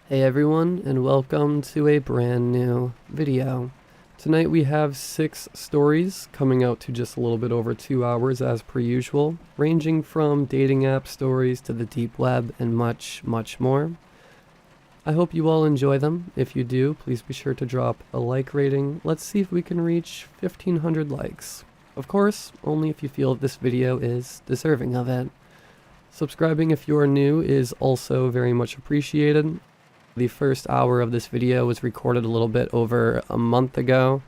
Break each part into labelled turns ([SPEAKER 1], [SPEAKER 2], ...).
[SPEAKER 1] Hey everyone, and welcome to a brand new video. Tonight we have 6 stories coming out to just a little bit over 2 hours as per usual, ranging from dating app stories to the deep web and much, much more. I hope you all enjoy them. If you do, please be sure to drop a like rating. Let's see if we can reach 1,500 likes. Of course, only if you feel this video is deserving of it. Subscribing if you are new is also very much appreciated. The first hour of this video was recorded a little bit over a month ago,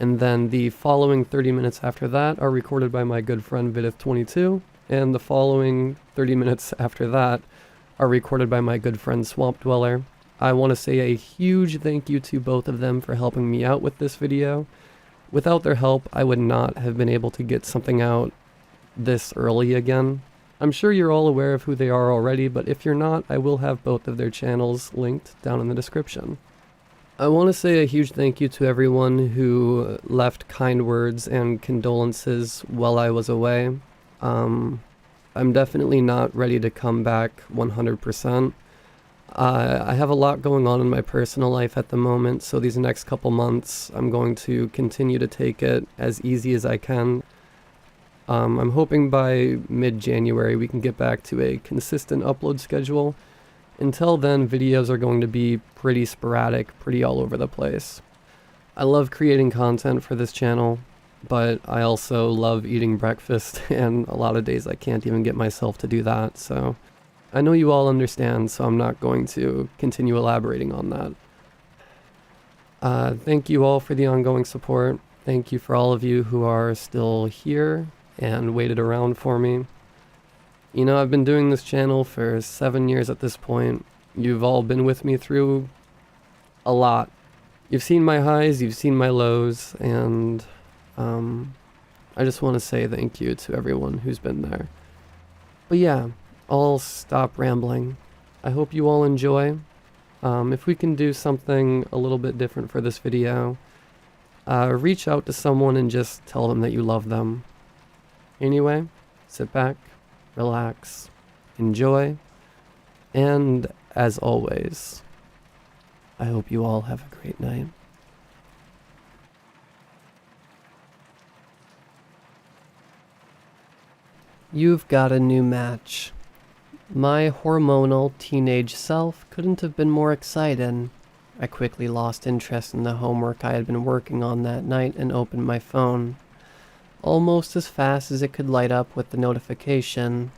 [SPEAKER 1] and then the following 30 minutes after that are recorded by my good friend Vidith22, and the following 30 minutes after that are recorded by my good friend Swamp Dweller. I want to say a huge thank you to both of them for helping me out with this video. Without their help, I would not have been able to get something out this early again. I'm sure you're all aware of who they are already, but if you're not, I will have both of their channels linked down in the description. I want to say a huge thank you to everyone who left kind words and condolences while I was away. I'm definitely not ready to come back 100%. I have a lot going on in my personal life at the moment, so these next couple months I'm going to continue to take it as easy as I can. I'm hoping by mid-January we can get back to a consistent upload schedule. Until then, videos are going to be pretty sporadic, pretty all over the place. I love creating content for this channel, but I also love eating breakfast, and a lot of days I can't even get myself to do that, so I know you all understand, so I'm not going to continue elaborating on that. Thank you all for the ongoing support. Thank you for all of you who are still here and waited around for me. You know, I've been doing this channel for 7 years at this point. You've all been with me through a lot. You've seen my highs, you've seen my lows, and I just want to say thank you to everyone who's been there. But yeah, I'll stop rambling. I hope you all enjoy. If we can do something a little bit different for this video, reach out to someone and just tell them that you love them. Anyway, sit back, relax, enjoy, and as always, I hope you all have a great night. You've got a new match. My hormonal teenage self couldn't have been more excited. I quickly lost interest in the homework I had been working on that night and opened my phone. Almost as fast as it could light up with the notification,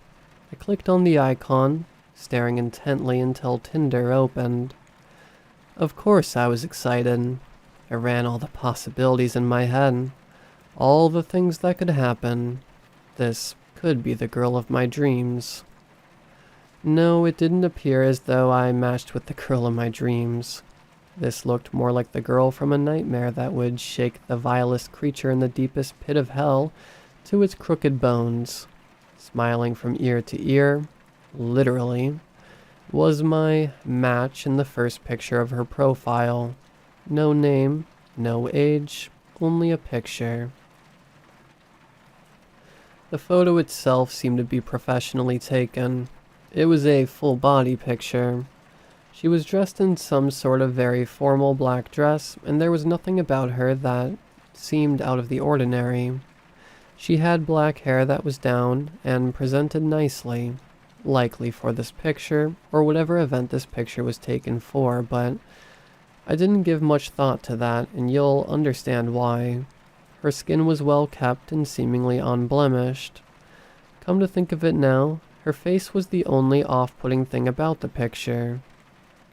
[SPEAKER 1] I clicked on the icon, staring intently until Tinder opened. Of course I was excited. I ran all the possibilities in my head, all the things that could happen. This could be the girl of my dreams. No, it didn't appear as though I matched with the girl of my dreams. This looked more like the girl from a nightmare that would shake the vilest creature in the deepest pit of hell to its crooked bones. Smiling from ear to ear, literally, was my match in the first picture of her profile. No name, no age, only a picture. The photo itself seemed to be professionally taken. It was a full-body picture. She was dressed in some sort of very formal black dress, and there was nothing about her that seemed out of the ordinary. She had black hair that was down and presented nicely, likely for this picture, or whatever event this picture was taken for, but I didn't give much thought to that, and you'll understand why. Her skin was well kept and seemingly unblemished. Come to think of it now, her face was the only off-putting thing about the picture.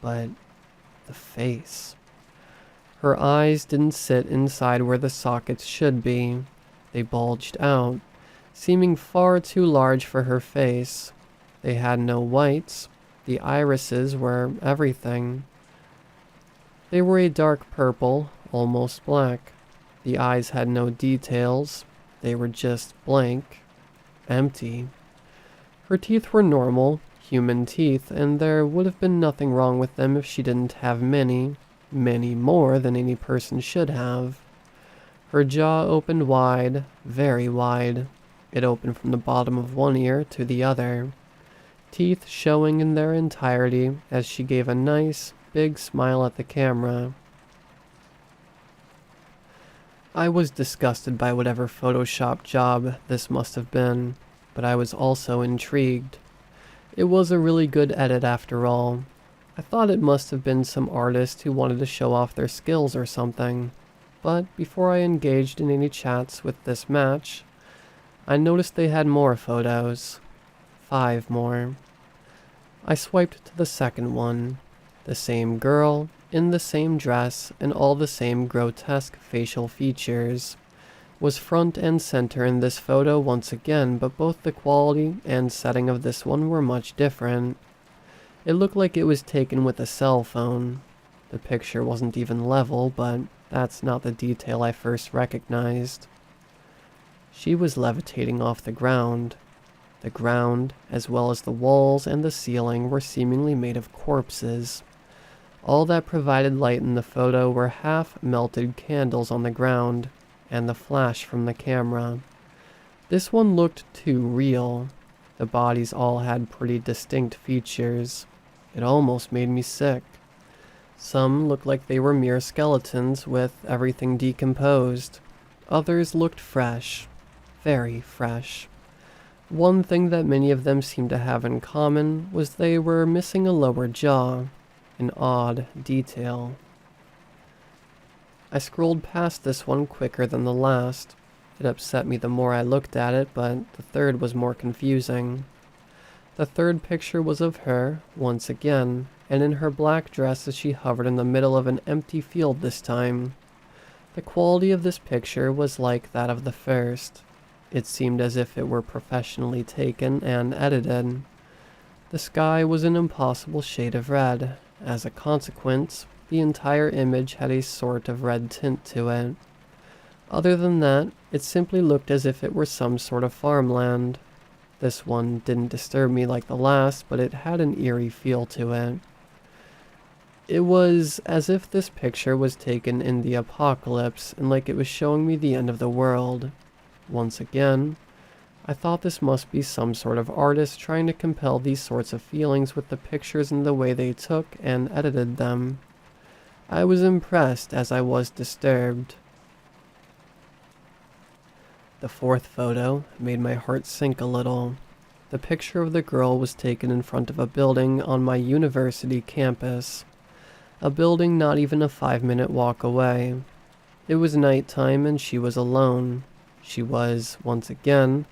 [SPEAKER 1] But the face. Her eyes didn't sit inside where the sockets should be. They bulged out, seeming far too large for her face. They had no whites. The irises were everything. They were a dark purple, almost black. The eyes had no details. They were just blank, empty. Her teeth were normal, human teeth, and there would have been nothing wrong with them if she didn't have many, many more than any person should have. Her jaw opened wide, very wide. It opened from the bottom of one ear to the other. teeth showing in their entirety as she gave a nice, big smile at the camera. I was disgusted by whatever Photoshop job this must have been, but I was also intrigued. It was a really good edit after all. I thought it must have been some artist who wanted to show off their skills or something. But before I engaged in any chats with this match, I noticed they had more photos. 5 more. I swiped to the second one. The same girl, in the same dress, and all the same grotesque facial features, was front and center in this photo once again, but both the quality and setting of this one were much different. It looked like it was taken with a cell phone. The picture wasn't even level, but that's not the detail I first recognized. She was levitating off the ground. The ground, as well as the walls and the ceiling, were seemingly made of corpses. All that provided light in the photo were half-melted candles on the ground, and the flash from the camera. This one looked too real. The bodies all had pretty distinct features. It almost made me sick. Some looked like they were mere skeletons with everything decomposed. Others looked fresh. Very fresh. One thing that many of them seemed to have in common was they were missing a lower jaw. An odd detail. I scrolled past this one quicker than the last. It upset me the more I looked at it, but the third was more confusing. The third picture was of her, once again, and in her black dress as she hovered in the middle of an empty field this time. The quality of this picture was like that of the first. It seemed as if it were professionally taken and edited. The sky was an impossible shade of red. As a consequence, the entire image had a sort of red tint to it. Other than that, it simply looked as if it were some sort of farmland. This one didn't disturb me like the last, but it had an eerie feel to it. It was as if this picture was taken in the apocalypse and like it was showing me the end of the world. Once again, I thought this must be some sort of artist trying to compel these sorts of feelings with the pictures and the way they took and edited them. I was impressed as I was disturbed. The fourth photo made my heart sink a little. The picture of the girl was taken in front of a building on my university campus. A building not even a 5-minute walk away. It was nighttime and she was alone. She was, once again,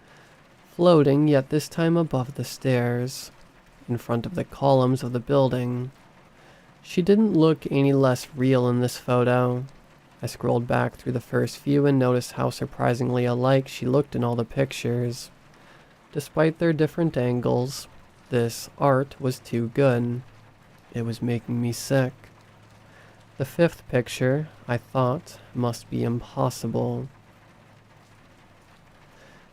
[SPEAKER 1] floating, yet this time above the stairs, in front of the columns of the building. She didn't look any less real in this photo. I scrolled back through the first few and noticed how surprisingly alike she looked in all the pictures. Despite their different angles, this art was too good. It was making me sick. The fifth picture, I thought, must be impossible.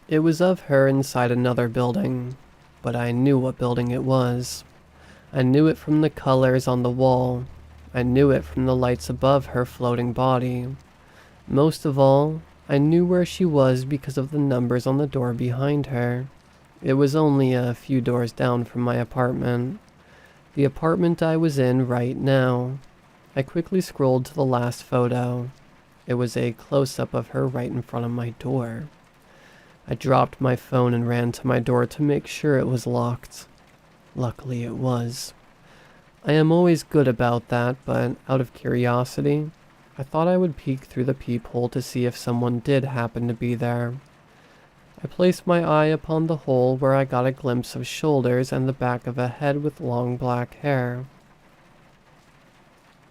[SPEAKER 1] It was of her inside another building, but I knew what building it was. I knew it from the colors on the wall. I knew it from the lights above her floating body. Most of all, I knew where she was because of the numbers on the door behind her. It was only a few doors down from my apartment. The apartment I was in right now. I quickly scrolled to the last photo. It was a close-up of her right in front of my door. I dropped my phone and ran to my door to make sure it was locked. Luckily it was. I am always good about that, but out of curiosity, I thought I would peek through the peephole to see if someone did happen to be there. I placed my eye upon the hole where I got a glimpse of shoulders and the back of a head with long black hair.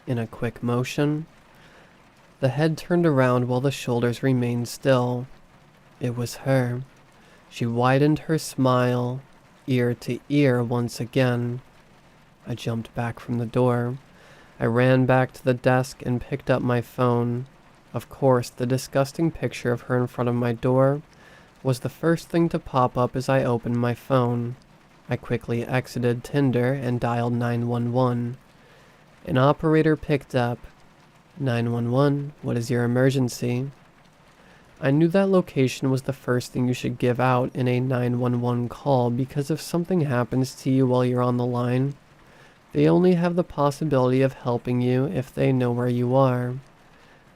[SPEAKER 1] In a quick motion, the head turned around while the shoulders remained still. It was her. She widened her smile, ear to ear once again. I jumped back from the door. I ran back to the desk and picked up my phone. Of course, the disgusting picture of her in front of my door was the first thing to pop up as I opened my phone. I quickly exited Tinder and dialed 911. An operator picked up. 911, what is your emergency? I knew that location was the first thing you should give out in a 911 call because if something happens to you while you're on the line, They only have the possibility of helping you if they know where you are.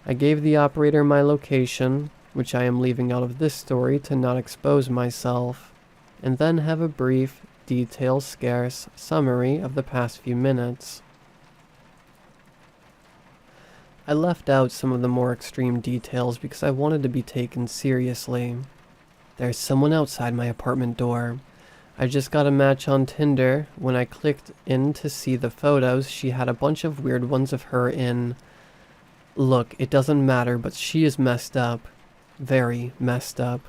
[SPEAKER 1] I gave the operator my location, which I am leaving out of this story to not expose myself, and then have a brief, detail-scarce summary of the past few minutes. I left out some of the more extreme details because I wanted to be taken seriously. There's someone outside my apartment door. I just got a match on Tinder. When I clicked in to see the photos, she had a bunch of weird ones of her in... Look, it doesn't matter, but she is messed up. Very messed up.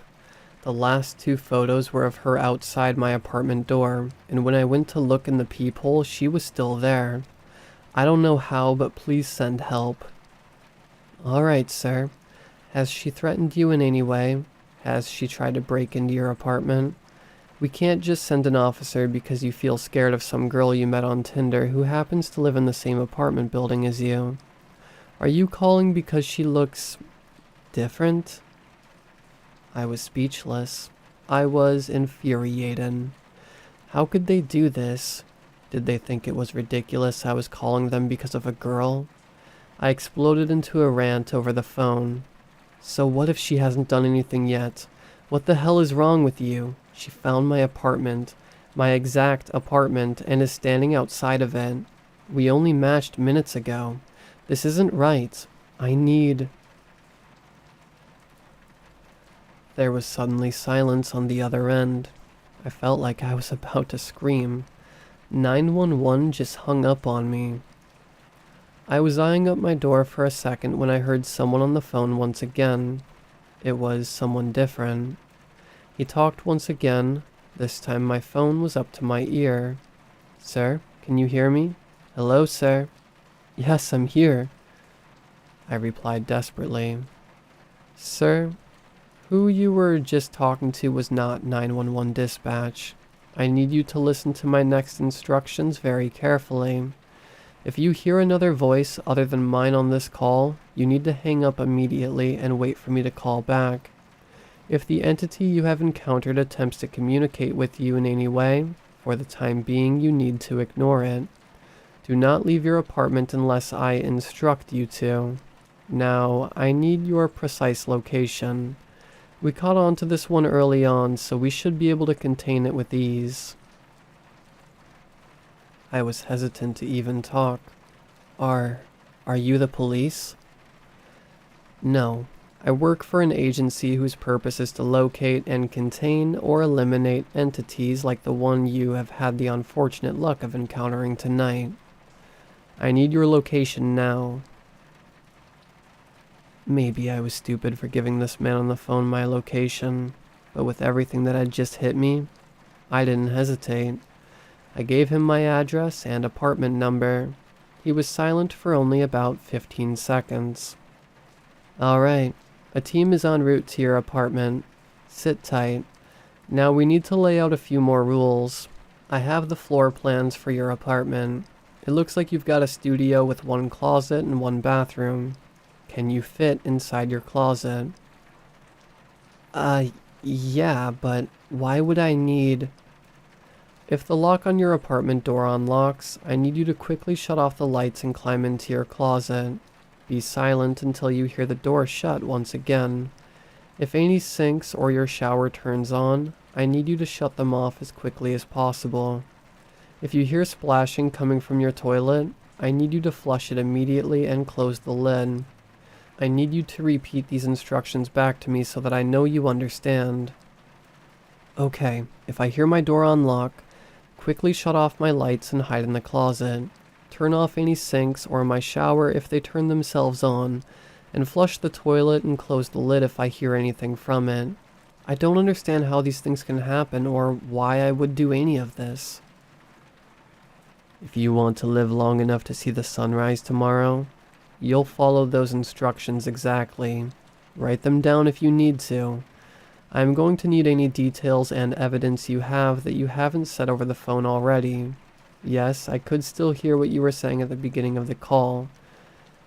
[SPEAKER 1] The last 2 photos were of her outside my apartment door, and when I went to look in the peephole, she was still there. I don't know how, but please send help. Alright, sir. Has she threatened you in any way? Has she tried to break into your apartment? We can't just send an officer because you feel scared of some girl you met on Tinder who happens to live in the same apartment building as you. Are you calling because she looks... different? I was speechless. I was infuriated. How could they do this? Did they think it was ridiculous I was calling them because of a girl? I exploded into a rant over the phone. So what if she hasn't done anything yet? What the hell is wrong with you? She found my apartment, my exact apartment, and is standing outside of it. We only matched minutes ago. This isn't right. I need... There was suddenly silence on the other end. I felt like I was about to scream. 911 just hung up on me. I was eyeing up my door for a second when I heard someone on the phone once again. It was someone different. He talked once again. This time my phone was up to my ear. Sir, can you hear me? Hello, sir. Yes, I'm here. I replied desperately. Sir, who you were just talking to was not 911 dispatch. I need you to listen to my next instructions very carefully. If you hear another voice other than mine on this call, you need to hang up immediately and wait for me to call back. If the entity you have encountered attempts to communicate with you in any way, for the time being you need to ignore it. Do not leave your apartment unless I instruct you to. Now, I need your precise location. We caught on to this one early on, so we should be able to contain it with ease. I was hesitant to even talk. Are you the police? No. I work for an agency whose purpose is to locate and contain or eliminate entities like the one you have had the unfortunate luck of encountering tonight. I need your location now. Maybe I was stupid for giving this man on the phone my location, but with everything that had just hit me, I didn't hesitate. I gave him my address and apartment number. He was silent for only about 15 seconds. Alright, a team is en route to your apartment. Sit tight. Now we need to lay out a few more rules. I have the floor plans for your apartment. It looks like you've got a studio with 1 closet and 1 bathroom. Can you fit inside your closet? Yeah, but why would I need... If the lock on your apartment door unlocks, I need you to quickly shut off the lights and climb into your closet. Be silent until you hear the door shut once again. If any sinks or your shower turns on, I need you to shut them off as quickly as possible. If you hear splashing coming from your toilet, I need you to flush it immediately and close the lid. I need you to repeat these instructions back to me so that I know you understand. Okay, if I hear my door unlock, quickly shut off my lights and hide in the closet. Turn off any sinks or my shower if they turn themselves on, and flush the toilet and close the lid if I hear anything from it. I don't understand how these things can happen or why I would do any of this. If you want to live long enough to see the sunrise tomorrow, you'll follow those instructions exactly. Write them down if you need to. I'm going to need any details and evidence you have that you haven't said over the phone already. Yes, I could still hear what you were saying at the beginning of the call.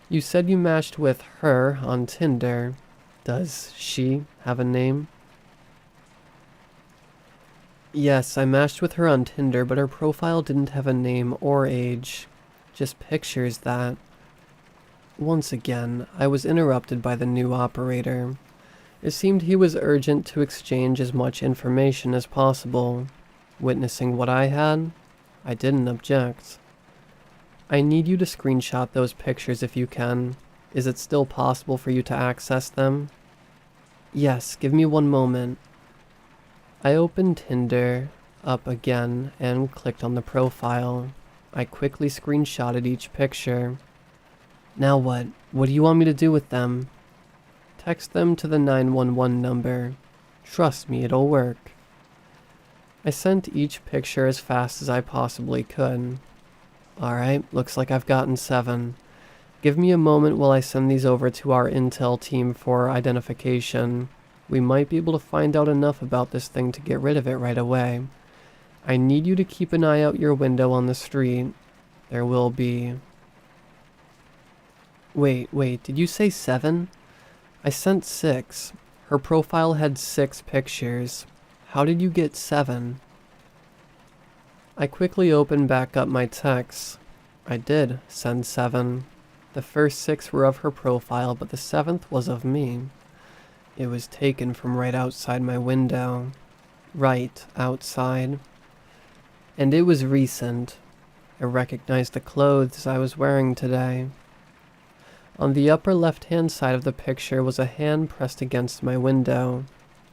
[SPEAKER 1] You said you matched with her on Tinder. Does she have a name? Yes, I matched with her on Tinder, but her profile didn't have a name or age. Just pictures that... Once again, I was interrupted by the new operator. It seemed he was urgent to exchange as much information as possible. Witnessing what I had, I didn't object. I need you to screenshot those pictures if you can. Is it still possible for you to access them? Yes, give me one moment. I opened Tinder up again and clicked on the profile. I quickly screenshotted each picture. Now what? What do you want me to do with them? Text them to the 911 number. Trust me, it'll work. I sent each picture as fast as I possibly could. Alright, looks like I've gotten 7. Give me a moment while I send these over to our intel team for identification. We might be able to find out enough about this thing to get rid of it right away. I need you to keep an eye out your window on the street. There will be... Wait, did you say 7? I sent 6. Her profile had 6 pictures. How did you get 7? I quickly opened back up my texts. I did send 7. The first 6 were of her profile, but the 7th was of me. It was taken from right outside my window. Right outside. And it was recent. I recognized the clothes I was wearing today. On the upper left-hand side of the picture was a hand pressed against my window.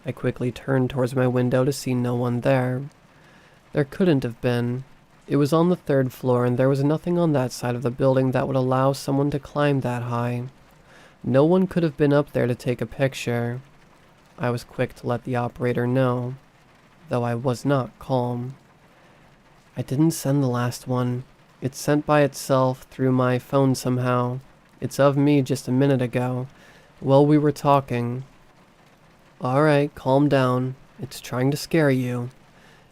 [SPEAKER 1] I quickly turned towards my window to see no one there. There couldn't have been. It was on the 3rd floor, and there was nothing on that side of the building that would allow someone to climb that high. No one could have been up there to take a picture. I was quick to let the operator know, though I was not calm. I didn't send the last one. It's sent by itself through my phone somehow. It's of me just a minute ago, while we were talking. Alright, calm down. It's trying to scare you.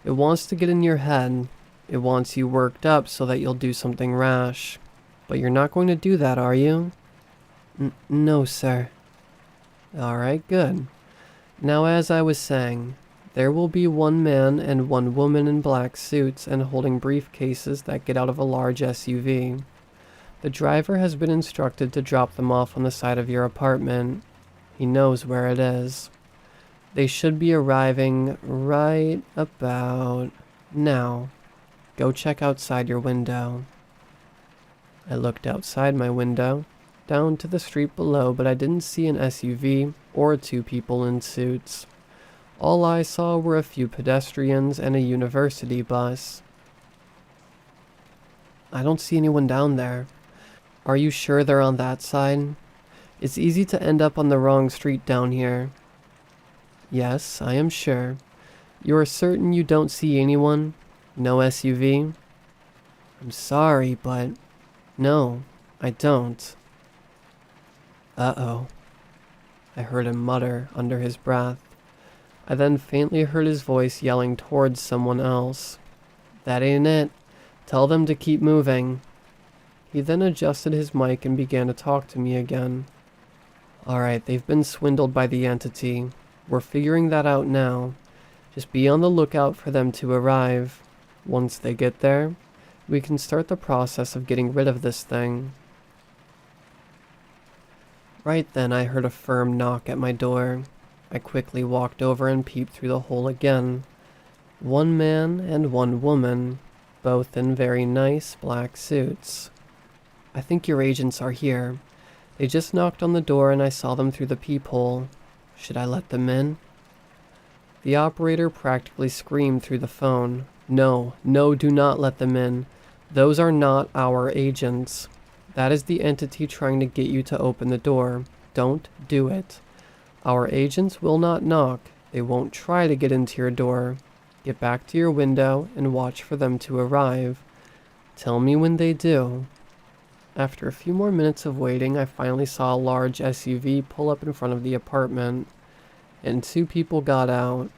[SPEAKER 1] It wants to get in your head. It wants you worked up so that you'll do something rash. But you're not going to do that, are you? No, sir. Alright, good. Now, as I was saying, there will be one man and one woman in black suits and holding briefcases that get out of a large SUV. The driver has been instructed to drop them off on the side of your apartment. He knows where it is. They should be arriving right about now. Go check outside your window. I looked outside my window, down to the street below, but I didn't see an SUV or 2 people in suits. All I saw were a few pedestrians and a university bus. I don't see anyone down there. Are you sure they're on that side? It's easy to end up on the wrong street down here. Yes, I am sure. You are certain you don't see anyone? No SUV? I'm sorry, but... No, I don't. Uh-oh. I heard him mutter under his breath. I then faintly heard his voice yelling towards someone else. That ain't it. Tell them to keep moving. He then adjusted his mic and began to talk to me again. Alright, they've been swindled by the entity. We're figuring that out now. Just be on the lookout for them to arrive. Once they get there, we can start the process of getting rid of this thing. Right then, I heard a firm knock at my door. I quickly walked over and peeped through the hole again. One man and one woman, both in very nice black suits. I think your agents are here. They just knocked on the door and I saw them through the peephole. Should I let them in? The operator practically screamed through the phone. No, do not let them in. Those are not our agents. That is the entity trying to get you to open the door. Don't do it. Our agents will not knock. They won't try to get into your door. Get back to your window and watch for them to arrive. Tell me when they do. After a few more minutes of waiting, I finally saw a large SUV pull up in front of the apartment, and 2 people got out.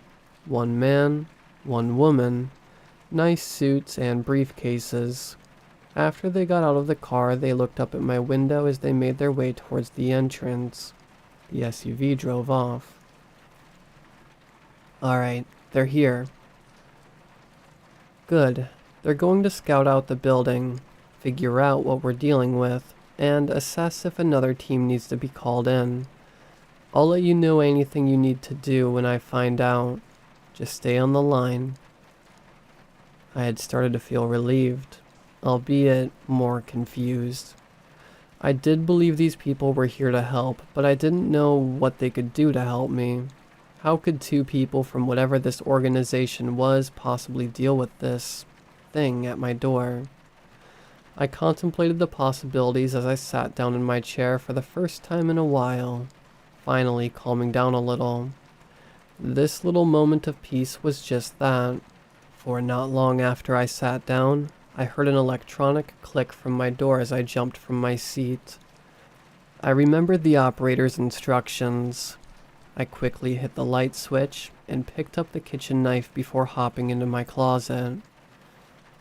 [SPEAKER 1] One man, one woman, nice suits and briefcases. After they got out of the car, they looked up at my window as they made their way towards the entrance. The SUV drove off. Alright, they're here. Good. They're going to scout out the building, figure out what we're dealing with, and assess if another team needs to be called in. I'll let you know anything you need to do when I find out. Just stay on the line. I had started to feel relieved, albeit more confused. I did believe these people were here to help, but I didn't know what they could do to help me. How could two people from whatever this organization was possibly deal with this thing at my door? I contemplated the possibilities as I sat down in my chair for the first time in a while, finally calming down a little. This little moment of peace was just that, for not long after I sat down, I heard an electronic click from my door as I jumped from my seat. I remembered the operator's instructions. I quickly hit the light switch and picked up the kitchen knife before hopping into my closet.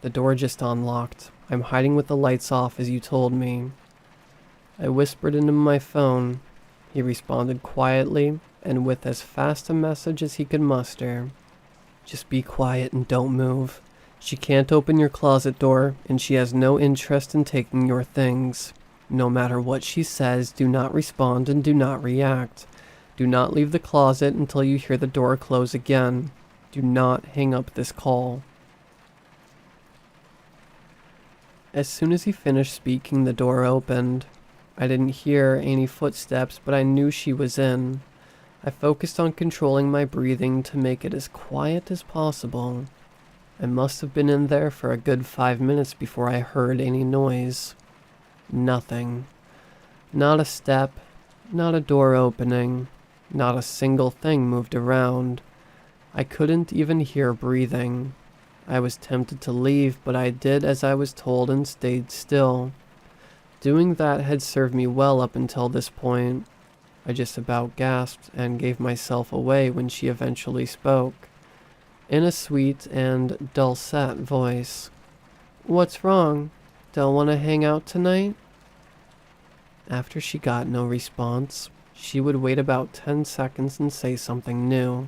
[SPEAKER 1] The door just unlocked. I'm hiding with the lights off as you told me. I whispered into my phone. He responded quietly and with as fast a message as he could muster. Just be quiet and don't move. She can't open your closet door, and she has no interest in taking your things. No matter what she says, do not respond and do not react. Do not leave the closet until you hear the door close again. Do not hang up this call. As soon as he finished speaking, the door opened. I didn't hear any footsteps, but I knew she was in. I focused on controlling my breathing to make it as quiet as possible. I must have been in there for a good 5 minutes before I heard any noise. Nothing. Not a step, not a door opening, not a single thing moved around. I couldn't even hear breathing. I was tempted to leave, but I did as I was told and stayed still. Doing that had served me well up until this point. I just about gasped and gave myself away when she eventually spoke. In a sweet and dulcet voice. What's wrong? Don't want to hang out tonight? After she got no response, she would wait about 10 seconds and say something new,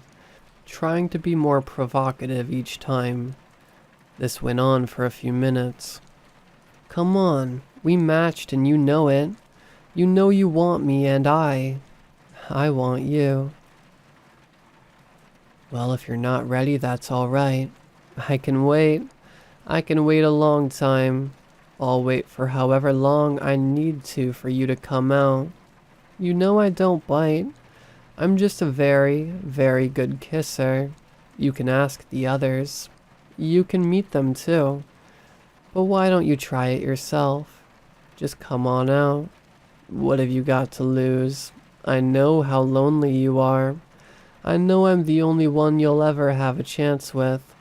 [SPEAKER 1] trying to be more provocative each time. This went on for a few minutes. Come on, we matched and you know it. You know you want me and I want you. Well, if you're not ready, that's all right. I can wait. I can wait a long time. I'll wait for however long I need to for you to come out. You know I don't bite. I'm just a very, very good kisser. You can ask the others. You can meet them too. But why don't you try it yourself? Just come on out. What have you got to lose? I know how lonely you are. I know I'm the only one you'll ever have a chance with.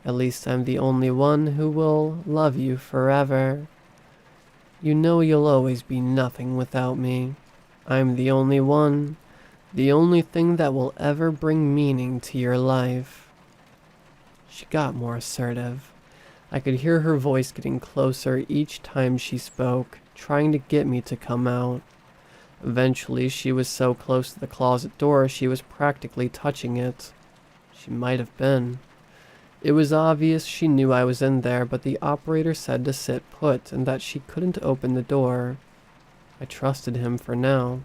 [SPEAKER 1] At least I'm the only one who will love you forever. You know you'll always be nothing without me. I'm the only one. The only thing that will ever bring meaning to your life. She got more assertive. I could hear her voice getting closer each time she spoke, trying to get me to come out. Eventually, she was so close to the closet door she was practically touching it. She might have been. It was obvious she knew I was in there, but the operator said to sit put and that she couldn't open the door. I trusted him for now.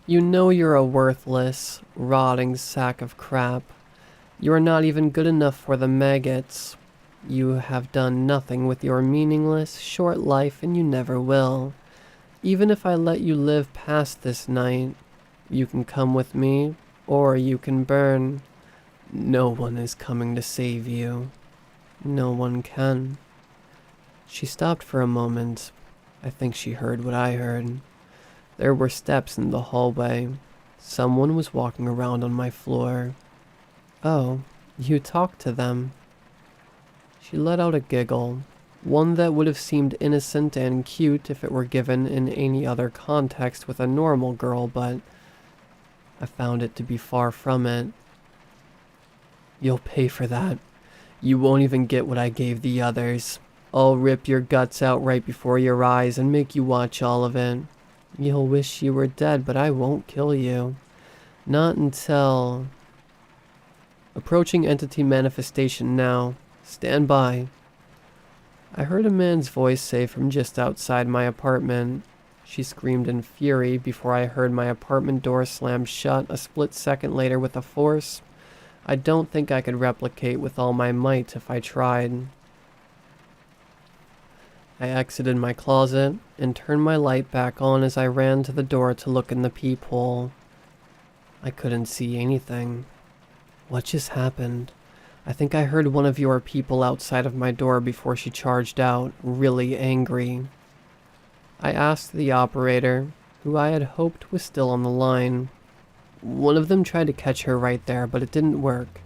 [SPEAKER 1] You know you're a worthless, rotting sack of crap. You are not even good enough for the maggots. You have done nothing with your meaningless, short life and you never will. Even if I let you live past this night, you can come with me, or you can burn. No one is coming to save you. No one can. She stopped for a moment. I think she heard what I heard. There were steps in the hallway. Someone was walking around on my floor. Oh, you talked to them. She let out a giggle. One that would have seemed innocent and cute if it were given in any other context with a normal girl, but I found it to be far from it. You'll pay for that. You won't even get what I gave the others. I'll rip your guts out right before your eyes and make you watch all of it. You'll wish you were dead, but I won't kill you. Not until... Approaching entity manifestation now. Stand by. I heard a man's voice say from just outside my apartment. She screamed in fury before I heard my apartment door slam shut a split second later with a force I don't think I could replicate with all my might if I tried. I exited my closet and turned my light back on as I ran to the door to look in the peephole. I couldn't see anything. What just happened? I think I heard one of your people outside of my door before she charged out, really angry. I asked the operator, who I had hoped was still on the line. One of them tried to catch her right there, but it didn't work.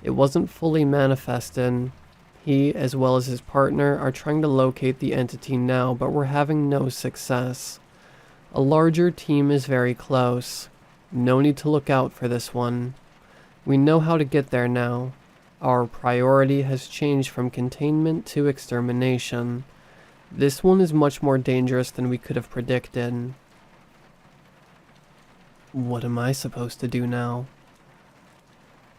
[SPEAKER 1] It wasn't fully manifested. He, as well as his partner, are trying to locate the entity now, but we're having no success. A larger team is very close. No need to look out for this one. We know how to get there now. Our priority has changed from containment to extermination. This one is much more dangerous than we could have predicted. What am I supposed to do now?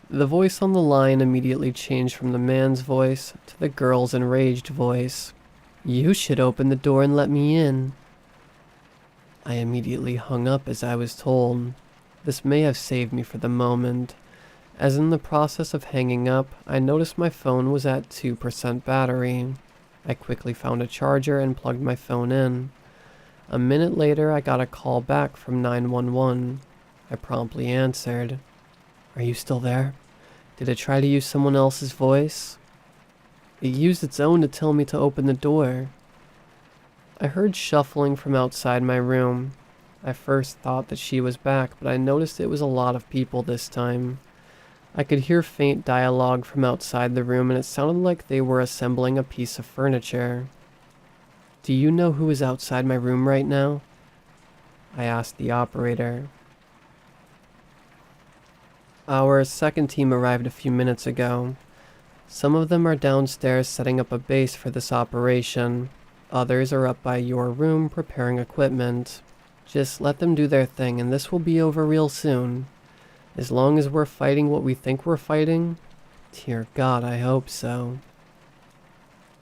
[SPEAKER 1] The voice on the line immediately changed from the man's voice to the girl's enraged voice. You should open the door and let me in. I immediately hung up as I was told. This may have saved me for the moment. As in the process of hanging up, I noticed my phone was at 2% battery. I quickly found a charger and plugged my phone in. A minute later, I got a call back from 911. I promptly answered. Are you still there? Did it try to use someone else's voice? It used its own to tell me to open the door. I heard shuffling from outside my room. I first thought that she was back, but I noticed it was a lot of people this time. I could hear faint dialogue from outside the room, and it sounded like they were assembling a piece of furniture. Do you know who is outside my room right now? I asked the operator. Our second team arrived a few minutes ago. Some of them are downstairs setting up a base for this operation. Others are up by your room preparing equipment. Just let them do their thing and this will be over real soon. As long as we're fighting what we think we're fighting, dear God, I hope so.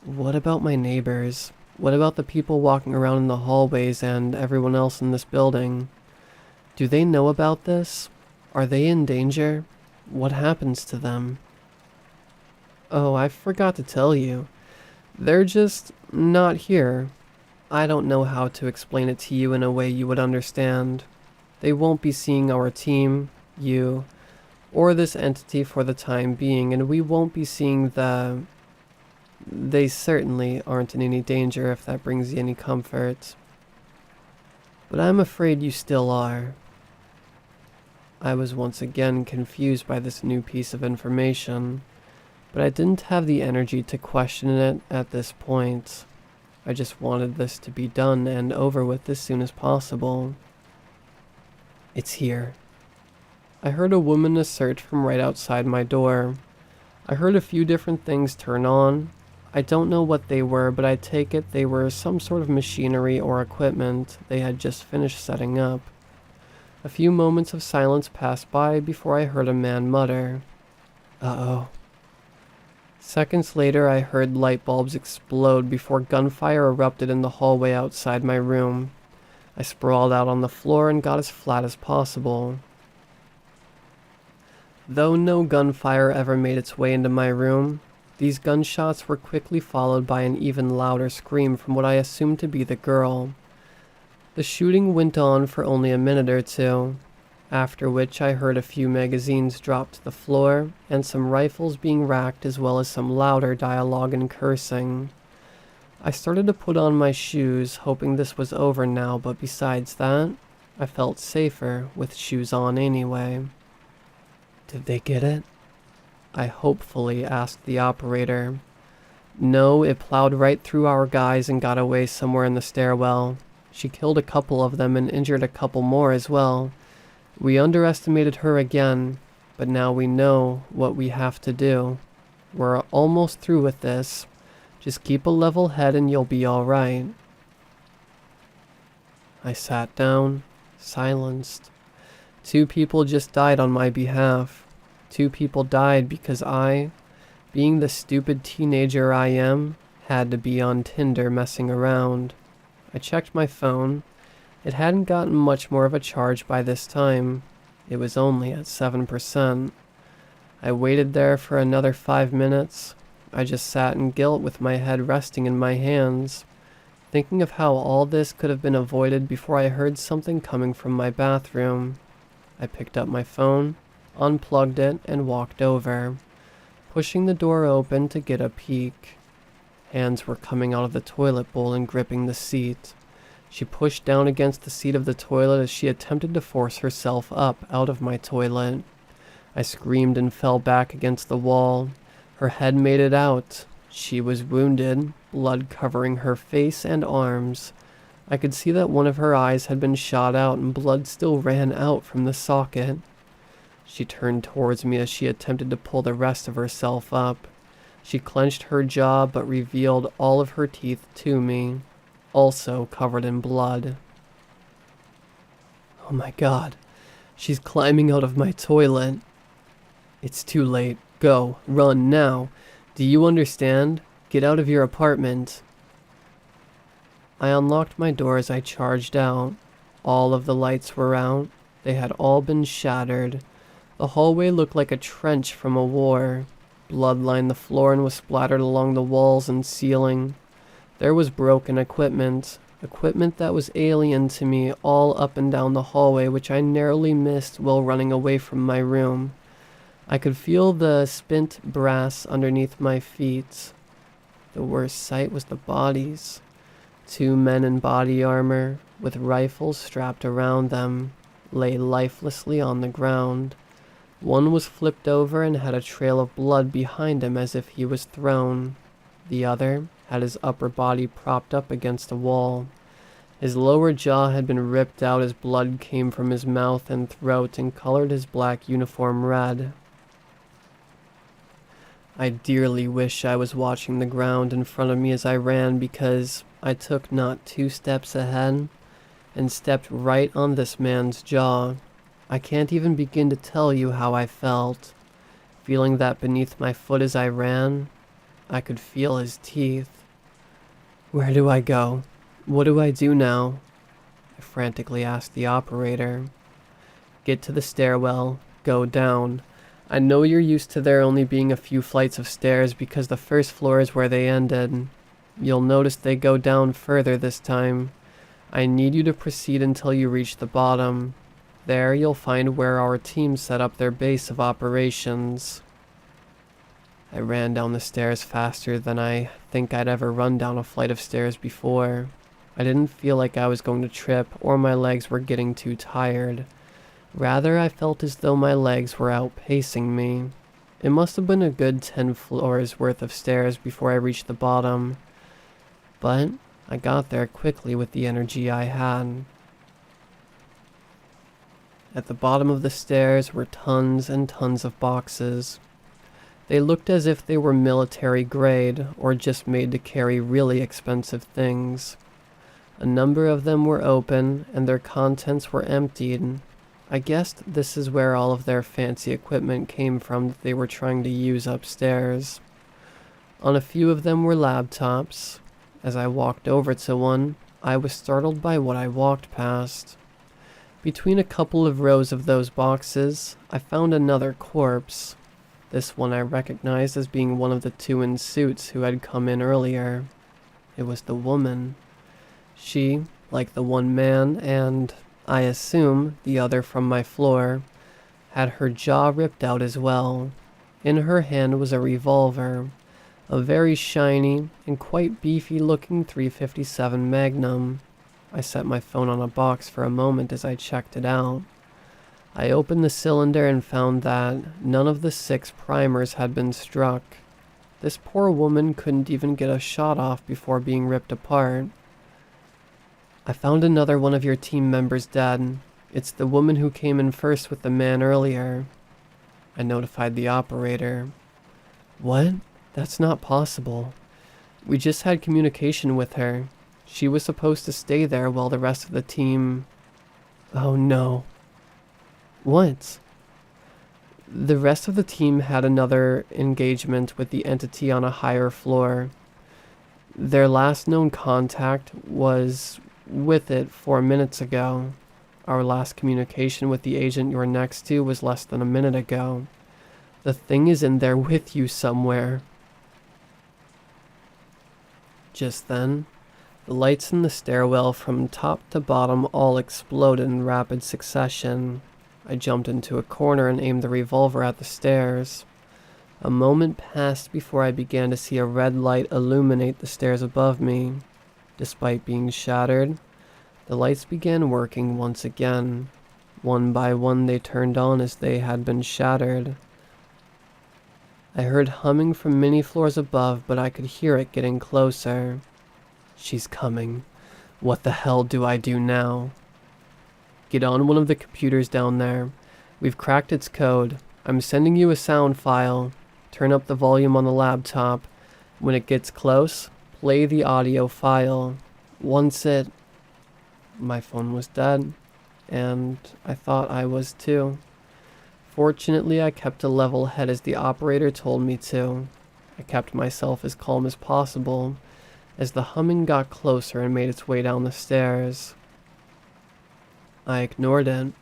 [SPEAKER 1] What about my neighbors? What about the people walking around in the hallways and everyone else in this building? Do they know about this? Are they in danger? What happens to them? Oh, I forgot to tell you. They're just not here. I don't know how to explain it to you in a way you would understand. They won't be seeing our team, you, or this entity for the time being, and we won't be seeing the... They certainly aren't in any danger if that brings you any comfort. But I'm afraid you still are. I was once again confused by this new piece of information, but I didn't have the energy to question it at this point. I just wanted this to be done and over with as soon as possible. It's here. I heard a woman assert from right outside my door. I heard a few different things turn on. I don't know what they were, but I take it they were some sort of machinery or equipment they had just finished setting up. A few moments of silence passed by before I heard a man mutter, "Uh-oh." Seconds later, I heard light bulbs explode before gunfire erupted in the hallway outside my room. I sprawled out on the floor and got as flat as possible. Though no gunfire ever made its way into my room, these gunshots were quickly followed by an even louder scream from what I assumed to be the girl. The shooting went on for only a minute or two, after which I heard a few magazines drop to the floor and some rifles being racked as well as some louder dialogue and cursing. I started to put on my shoes, hoping this was over now, but besides that, I felt safer with shoes on anyway. Did they get it? I hopefully asked the operator. No, it plowed right through our guys and got away somewhere in the stairwell. She killed a couple of them and injured a couple more as well. We underestimated her again, but now we know what we have to do. We're almost through with this. Just keep a level head and you'll be alright. I sat down, silenced. 2 people just died on my behalf. 2 people died because I, being the stupid teenager I am, had to be on Tinder messing around. I checked my phone. It hadn't gotten much more of a charge by this time. It was only at 7%. I waited there for another 5 minutes. I just sat in guilt with my head resting in my hands, thinking of how all this could have been avoided before I heard something coming from my bathroom. I picked up my phone, unplugged it, and walked over, pushing the door open to get a peek. Hands were coming out of the toilet bowl and gripping the seat. She pushed down against the seat of the toilet as she attempted to force herself up out of my toilet. I screamed and fell back against the wall. Her head made it out. She was wounded, blood covering her face and arms. I could see that one of her eyes had been shot out and blood still ran out from the socket. She turned towards me as she attempted to pull the rest of herself up. She clenched her jaw but revealed all of her teeth to me, also covered in blood. Oh my God, she's climbing out of my toilet. It's too late. Go, run now. Do you understand? Get out of your apartment. I unlocked my door as I charged out. All of the lights were out. They had all been shattered. The hallway looked like a trench from a war. Blood lined the floor and was splattered along the walls and ceiling. There was broken equipment that was alien to me, all up and down the hallway, which I narrowly missed while running away from my room. I could feel the spent brass underneath my feet. The worst sight was the bodies. 2 men in body armor, with rifles strapped around them, lay lifelessly on the ground. One was flipped over and had a trail of blood behind him as if he was thrown. The other had his upper body propped up against a wall. His lower jaw had been ripped out as blood came from his mouth and throat and colored his black uniform red. I dearly wish I was watching the ground in front of me as I ran, because I took not 2 steps ahead and stepped right on this man's jaw. I can't even begin to tell you how I felt, feeling that beneath my foot as I ran. I could feel his teeth. Where do I go? What do I do now? I frantically asked the operator. Get to the stairwell. Go down. I know you're used to there only being a few flights of stairs because the first floor is where they ended. You'll notice they go down further this time. I need you to proceed until you reach the bottom. There you'll find where our team set up their base of operations. I ran down the stairs faster than I think I'd ever run down a flight of stairs before. I didn't feel like I was going to trip or my legs were getting too tired. Rather, I felt as though my legs were outpacing me. It must have been a good 10 floors worth of stairs before I reached the bottom. But I got there quickly with the energy I had. At the bottom of the stairs were tons and tons of boxes. They looked as if they were military grade or just made to carry really expensive things. A number of them were open and their contents were emptied. I guessed this is where all of their fancy equipment came from that they were trying to use upstairs. On a few of them were laptops. As I walked over to one, I was startled by what I walked past. Between a couple of rows of those boxes, I found another corpse. This one I recognized as being one of the 2 in suits who had come in earlier. It was the woman. She, like the one man and, I assume, the other from my floor, had her jaw ripped out as well. In her hand was a revolver, a very shiny and quite beefy looking .357 Magnum. I set my phone on a box for a moment as I checked it out. I opened the cylinder and found that none of the 6 primers had been struck. This poor woman couldn't even get a shot off before being ripped apart. I found another one of your team members dead. It's the woman who came in first with the man earlier. I notified the operator. What? That's not possible. We just had communication with her. She was supposed to stay there while the rest of the team... Oh no. What? The rest of the team had another engagement with the entity on a higher floor. Their last known contact was with it 4 minutes ago. Our last communication with the agent you're next to was less than a minute ago. The thing is in there with you somewhere. Just then, the lights in the stairwell from top to bottom all exploded in rapid succession. I jumped into a corner and aimed the revolver at the stairs. A moment passed before I began to see a red light illuminate the stairs above me. Despite being shattered, the lights began working once again. One by one they turned on as they had been shattered. I heard humming from many floors above, but I could hear it getting closer. She's coming. What the hell do I do now? Get on one of the computers down there. We've cracked its code. I'm sending you a sound file. Turn up the volume on the laptop. When it gets close, play the audio file. My phone was dead, and I thought I was too. Fortunately, I kept a level head as the operator told me to. I kept myself as calm as possible as the humming got closer and made its way down the stairs. I ignored it,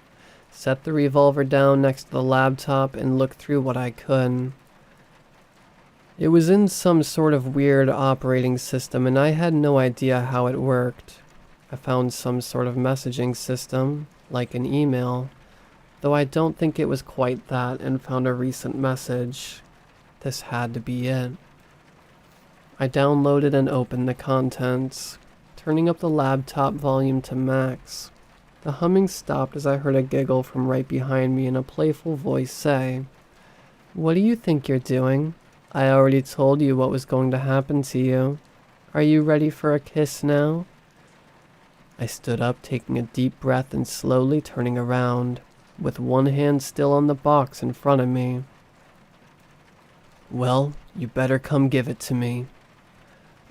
[SPEAKER 1] set the revolver down next to the laptop, and looked through what I could. It was in some sort of weird operating system, and I had no idea how it worked. I found some sort of messaging system, like an email, though I don't think it was quite that, and found a recent message. This had to be it. I downloaded and opened the contents, turning up the laptop volume to max. The humming stopped as I heard a giggle from right behind me and a playful voice say, "What do you think you're doing? I already told you what was going to happen to you. Are you ready for a kiss now?" I stood up, taking a deep breath and slowly turning around, with one hand still on the box in front of me. "Well, you better come give it to me."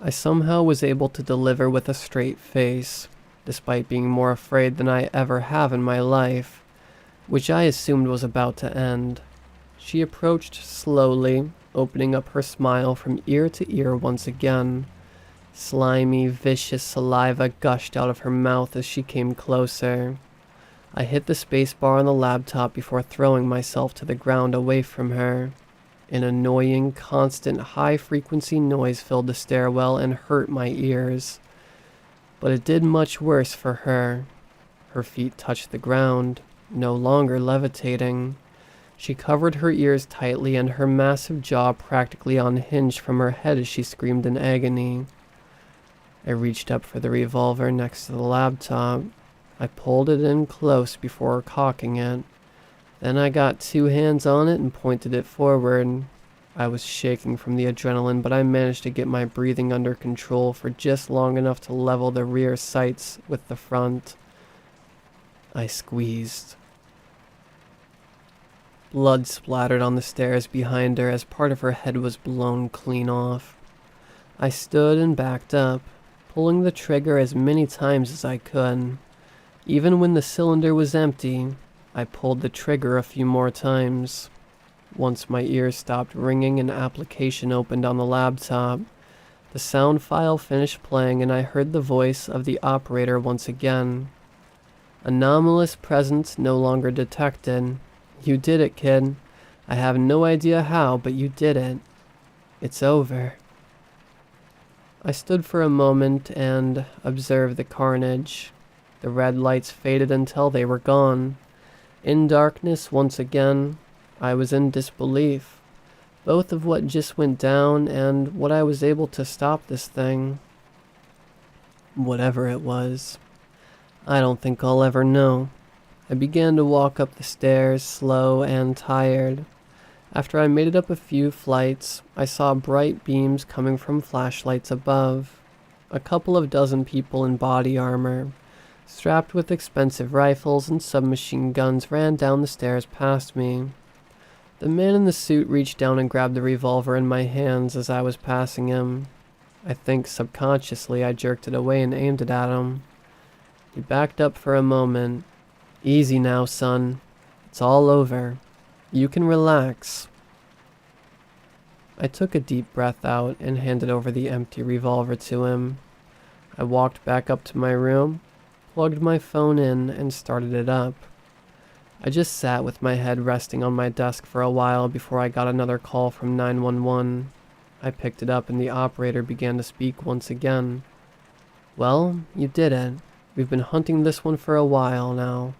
[SPEAKER 1] I somehow was able to deliver with a straight face, despite being more afraid than I ever have in my life, which I assumed was about to end. She approached slowly, opening up her smile from ear to ear once again. Slimy, vicious saliva gushed out of her mouth as she came closer. I hit the spacebar on the laptop before throwing myself to the ground away from her. An annoying, constant, high-frequency noise filled the stairwell and hurt my ears. But it did much worse for her. Her feet touched the ground, no longer levitating. She covered her ears tightly and her massive jaw practically unhinged from her head as she screamed in agony. I reached up for the revolver next to the laptop. I pulled it in close before cocking it. Then I got 2 hands on it and pointed it forward. I was shaking from the adrenaline, but I managed to get my breathing under control for just long enough to level the rear sights with the front. I squeezed. Blood splattered on the stairs behind her as part of her head was blown clean off. I stood and backed up, pulling the trigger as many times as I could. Even when the cylinder was empty, I pulled the trigger a few more times. Once my ears stopped ringing, an application opened on the laptop. The sound file finished playing and I heard the voice of the operator once again. "Anomalous presence no longer detected. You did it, kid. I have no idea how, but you did it. It's over." I stood for a moment and observed the carnage. The red lights faded until they were gone. In darkness once again, I was in disbelief, both of what just went down and what I was able to stop this thing. Whatever it was, I don't think I'll ever know. I began to walk up the stairs, slow and tired. After I made it up a few flights, I saw bright beams coming from flashlights above. A couple of dozen people in body armor, strapped with expensive rifles and submachine guns, ran down the stairs past me. The man in the suit reached down and grabbed the revolver in my hands as I was passing him. I think subconsciously I jerked it away and aimed it at him. He backed up for a moment. "Easy now, son. It's all over. You can relax. I took a deep breath out and handed over the empty revolver to him. I walked back up to my room, plugged my phone in, and started it up. I just sat with my head resting on my desk for a while before I got another call from 911. I picked it up and the operator began to speak once again. Well, you did it. We've been hunting this one for a while now.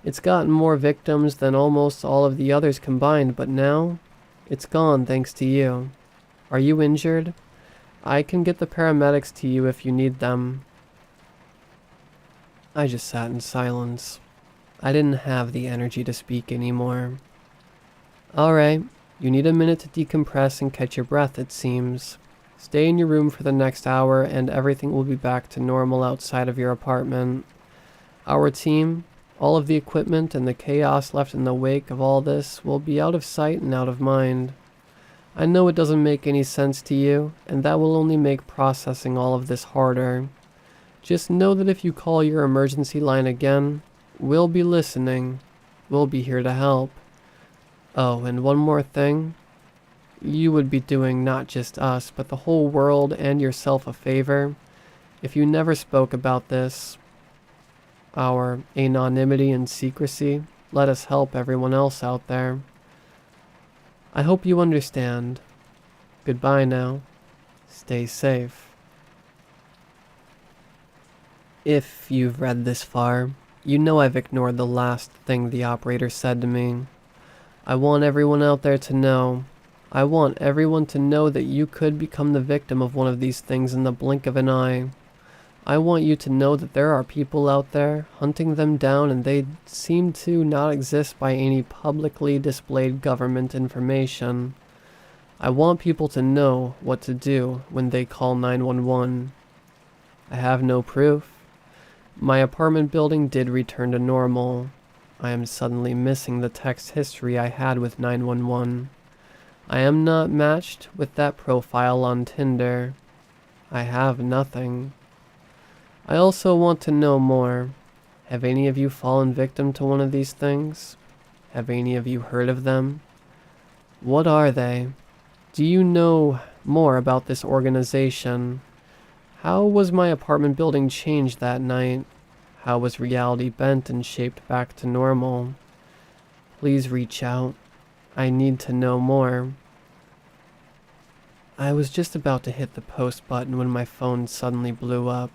[SPEAKER 1] It's gotten more victims than almost all of the others combined, but now, it's gone thanks to you. Are you injured? I can get the paramedics to you if you need them. I just sat in silence. I didn't have the energy to speak anymore. Alright, you need a minute to decompress and catch your breath, it seems. Stay in your room for the next hour and everything will be back to normal outside of your apartment. Our team, all of the equipment and the chaos left in the wake of all this will be out of sight and out of mind. I know it doesn't make any sense to you, and that will only make processing all of this harder. Just know that if you call your emergency line again, we'll be listening. We'll be here to help. Oh, and one more thing. You would be doing not just us, but the whole world and yourself a favor if you never spoke about this. Our anonymity and secrecy let us help everyone else out there. I hope you understand. Goodbye now. Stay safe. If you've read this far, you know I've ignored the last thing the operator said to me. I want everyone out there to know. I want everyone to know that you could become the victim of one of these things in the blink of an eye. I want you to know that there are people out there hunting them down and they seem to not exist by any publicly displayed government information. I want people to know what to do when they call 911. I have no proof. My apartment building did return to normal. I am suddenly missing the text history I had with 911. I am not matched with that profile on Tinder. I have nothing. I also want to know more. Have any of you fallen victim to one of these things? Have any of you heard of them? What are they? Do you know more about this organization? How was my apartment building changed that night? How was reality bent and shaped back to normal? Please reach out. I need to know more. I was just about to hit the post button when my phone suddenly blew up.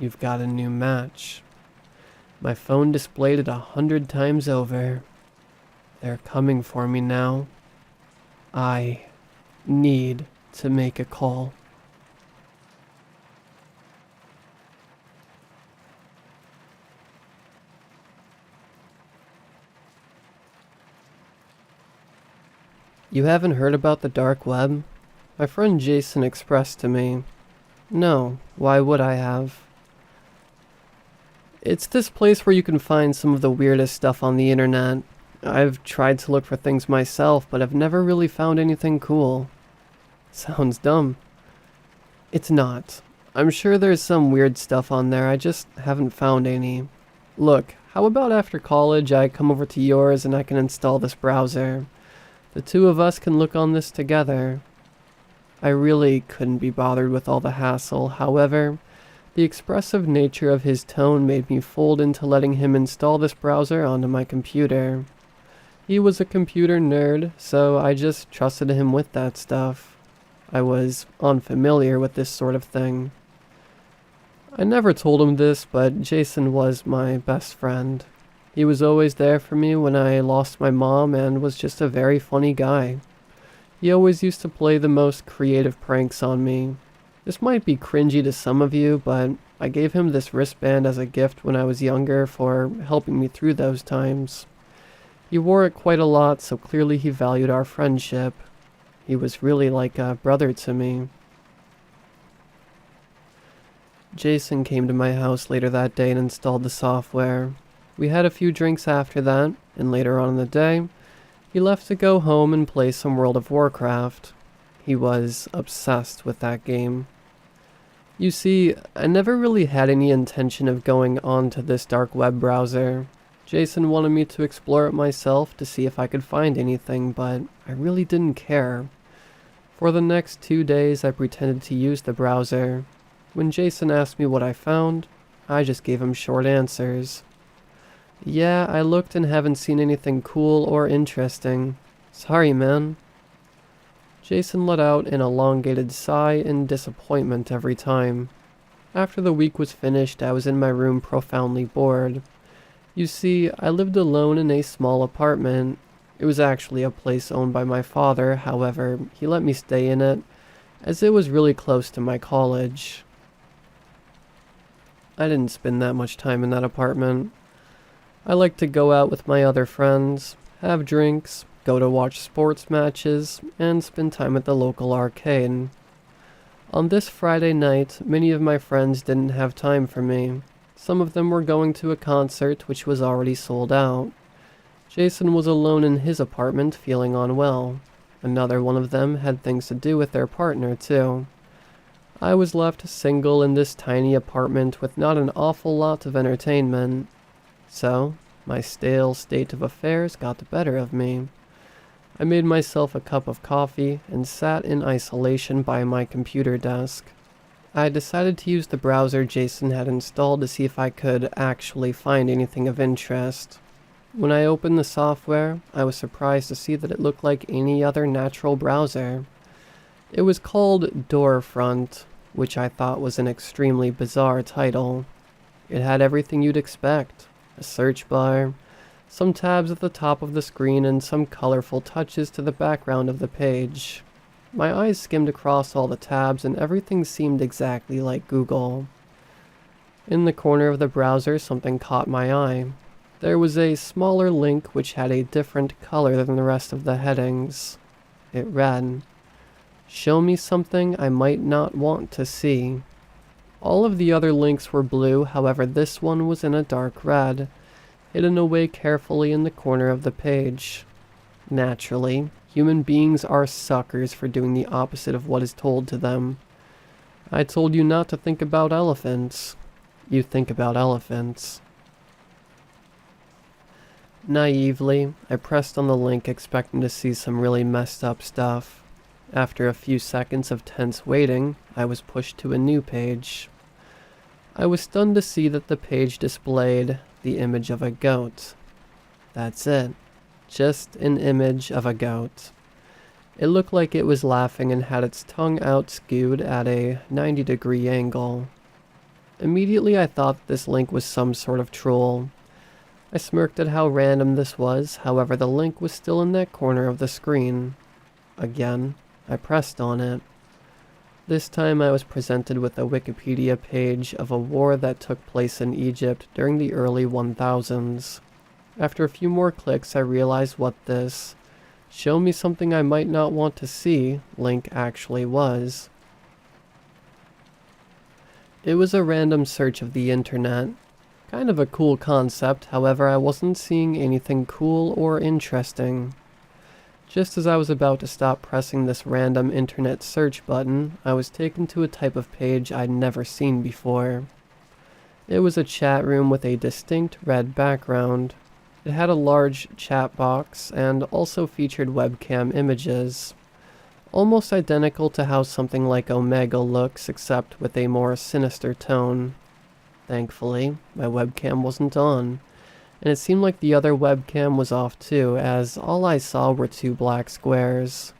[SPEAKER 1] You've got a new match. My phone displayed it 100 times over. They're coming for me now. I need to make a call. You haven't heard about the dark web? My friend Jason expressed to me. No, why would I have? It's this place where you can find some of the weirdest stuff on the internet. I've tried to look for things myself, but I've never really found anything cool. Sounds dumb. It's not. I'm sure there's some weird stuff on there, I just haven't found any. Look, how about after college I come over to yours and I can install this browser? The two of us can look on this together. I really couldn't be bothered with all the hassle, however, the expressive nature of his tone made me fold into letting him install this browser onto my computer. He was a computer nerd, so I just trusted him with that stuff. I was unfamiliar with this sort of thing. I never told him this, but Jason was my best friend. He was always there for me when I lost my mom and was just a very funny guy. He always used to play the most creative pranks on me. This might be cringy to some of you, but I gave him this wristband as a gift when I was younger for helping me through those times. He wore it quite a lot, so clearly he valued our friendship. He was really like a brother to me. Jason came to my house later that day and installed the software. We had a few drinks after that, and later on in the day, he left to go home and play some World of Warcraft. He was obsessed with that game. You see, I never really had any intention of going onto this dark web browser. Jason wanted me to explore it myself to see if I could find anything, but I really didn't care. For the next 2 days, I pretended to use the browser. When Jason asked me what I found, I just gave him short answers. Yeah, I looked and haven't seen anything cool or interesting. Sorry, man. Jason let out an elongated sigh in disappointment every time. After the week was finished, I was in my room profoundly bored. You see, I lived alone in a small apartment. It was actually a place owned by my father, however, he let me stay in it, as it was really close to my college. I didn't spend that much time in that apartment. I liked to go out with my other friends, have drinks, go to watch sports matches, and spend time at the local arcade. On this Friday night, many of my friends didn't have time for me. Some of them were going to a concert which was already sold out. Jason was alone in his apartment feeling unwell. Another one of them had things to do with their partner too. I was left single in this tiny apartment with not an awful lot of entertainment. So, my stale state of affairs got the better of me. I made myself a cup of coffee and sat in isolation by my computer desk. I decided to use the browser Jason had installed to see if I could actually find anything of interest. When I opened the software, I was surprised to see that it looked like any other natural browser. It was called Doorfront, which I thought was an extremely bizarre title. It had everything you'd expect: a search bar, some tabs at the top of the screen, and some colorful touches to the background of the page. My eyes skimmed across all the tabs and everything seemed exactly like Google. In the corner of the browser, something caught my eye. There was a smaller link which had a different color than the rest of the headings. It read, "Show me something I might not want to see." All of the other links were blue, however this one was in a dark red, hidden away carefully in the corner of the page. Naturally, human beings are suckers for doing the opposite of what is told to them. I told you not to think about elephants. You think about elephants. Naively, I pressed on the link expecting to see some really messed up stuff. After a few seconds of tense waiting, I was pushed to a new page. I was stunned to see that the page displayed the image of a goat. That's it. Just an image of a goat. It looked like it was laughing and had its tongue out skewed at a 90-degree angle. Immediately I thought this link was some sort of troll. I smirked at how random this was, however the link was still in that corner of the screen. Again, I pressed on it. This time I was presented with a Wikipedia page of a war that took place in Egypt during the early 1000s. After a few more clicks I realized what this "show me something I might not want to see" link actually was. It was a random search of the internet. Kind of a cool concept, however I wasn't seeing anything cool or interesting. Just as I was about to stop pressing this random internet search button, I was taken to a type of page I'd never seen before. It was a chat room with a distinct red background. It had a large chat box and also featured webcam images. Almost identical to how something like Omega looks, except with a more sinister tone. Thankfully, my webcam wasn't on, and it seemed like the other webcam was off too, as all I saw were 2 black squares.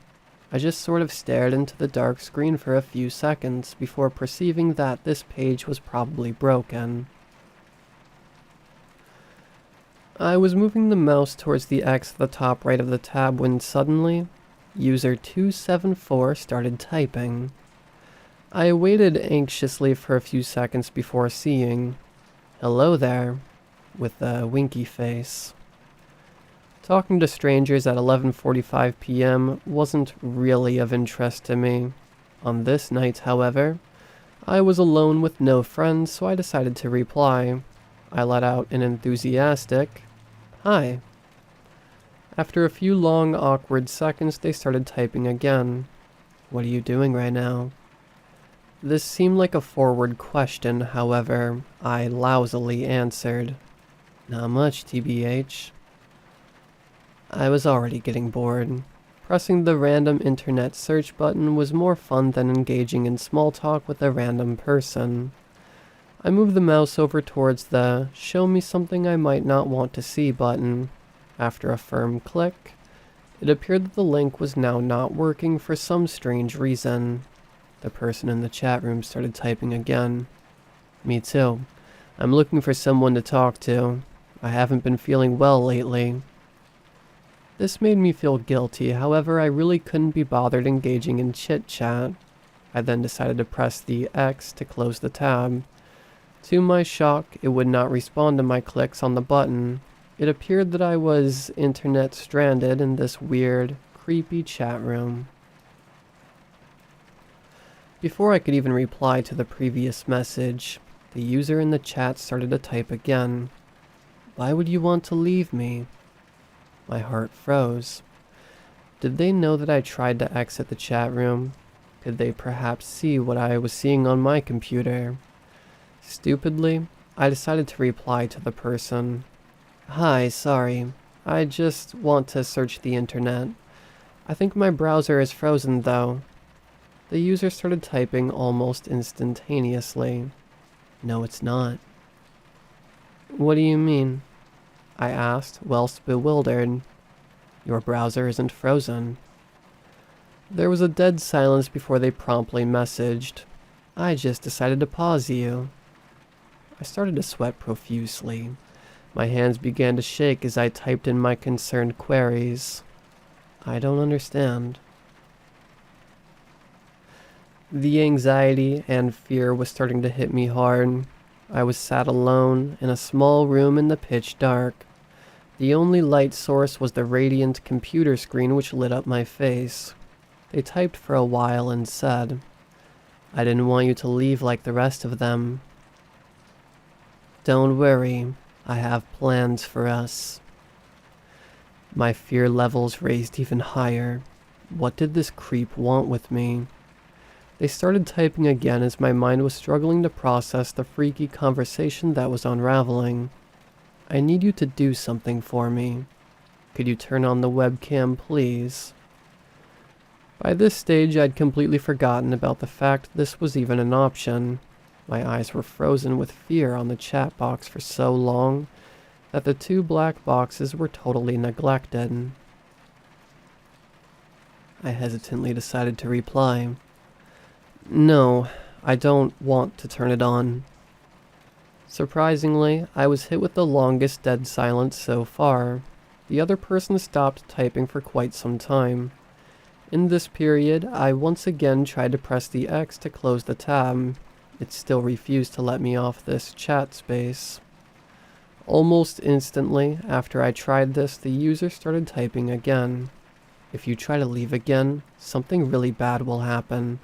[SPEAKER 1] I just sort of stared into the dark screen for a few seconds before perceiving that this page was probably broken. I was moving the mouse towards the X at the top right of the tab when suddenly, user 274 started typing. I waited anxiously for a few seconds before seeing, "Hello there," with a winky face. Talking to strangers at 11:45 p.m. wasn't really of interest to me. On this night, however, I was alone with no friends, so I decided to reply. I let out an enthusiastic, "Hi." After a few long, awkward seconds, they started typing again. "What are you doing right now?" This seemed like a forward question, however, I lousily answered, Not much, TBH. I was already getting bored. Pressing the random internet search button was more fun than engaging in small talk with a random person. I moved the mouse over towards the "show me something I might not want to see" button. After a firm click, it appeared that the link was now not working for some strange reason. The person in the chat room started typing again. Me too. I'm looking for someone to talk to. I haven't been feeling well lately. This made me feel guilty, however I really couldn't be bothered engaging in chit-chat. I then decided to press the X to close the tab. To my shock, it would not respond to my clicks on the button. It appeared that I was internet stranded in this weird, creepy chat room. Before I could even reply to the previous message, the user in the chat started to type again. Why would you want to leave me? My heart froze. Did they know that I tried to exit the chat room? Could they perhaps see what I was seeing on my computer? Stupidly, I decided to reply to the person. Hi, sorry. I just want to search the internet. I think my browser is frozen though. The user started typing almost instantaneously. No, it's not. What do you mean? I asked, whilst bewildered. Your browser isn't frozen. There was a dead silence before they promptly messaged. I just decided to pause you. I started to sweat profusely. My hands began to shake as I typed in my concerned queries. I don't understand. The anxiety and fear was starting to hit me hard. I was sat alone in a small room in the pitch dark. The only light source was the radiant computer screen which lit up my face. They typed for a while and said, I didn't want you to leave like the rest of them. Don't worry, I have plans for us. My fear levels raised even higher. What did this creep want with me? They started typing again as my mind was struggling to process the freaky conversation that was unraveling. I need you to do something for me. Could you turn on the webcam, please? By this stage, I'd completely forgotten about the fact this was even an option. My eyes were frozen with fear on the chat box for so long that the two black boxes were totally neglected. I hesitantly decided to reply. No, I don't want to turn it on. Surprisingly, I was hit with the longest dead silence so far. The other person stopped typing for quite some time. In this period, I once again tried to press the X to close the tab. It still refused to let me off this chat space. Almost instantly after I tried this, the user started typing again. If you try to leave again, something really bad will happen.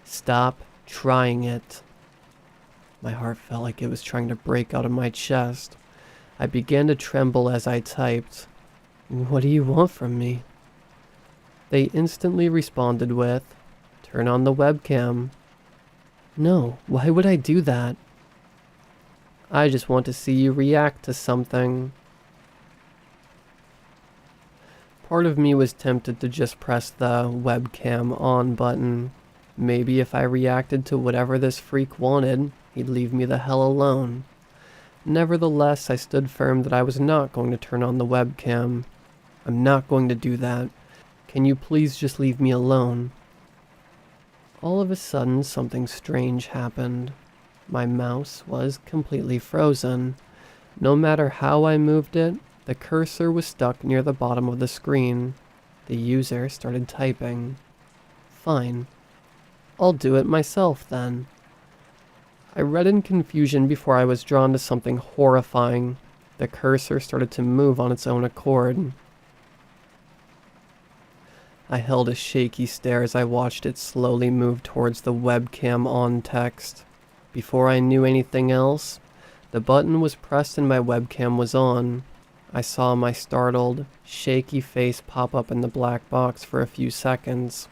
[SPEAKER 1] Stop trying it. My heart felt like it was trying to break out of my chest. I began to tremble as I typed. What do you want from me? They instantly responded with, turn on the webcam. No, why would I do that? I just want to see you react to something. Part of me was tempted to just press the webcam on button. Maybe if I reacted to whatever this freak wanted, he'd leave me the hell alone. Nevertheless, I stood firm that I was not going to turn on the webcam. I'm not going to do that. Can you please just leave me alone? All of a sudden, something strange happened. My mouse was completely frozen. No matter how I moved it, the cursor was stuck near the bottom of the screen. The user started typing. Fine. I'll do it myself then. I read in confusion before I was drawn to something horrifying. The cursor started to move on its own accord. I held a shaky stare as I watched it slowly move towards the webcam on text. Before I knew anything else, the button was pressed and my webcam was on. I saw my startled, shaky face pop up in the black box for a few seconds.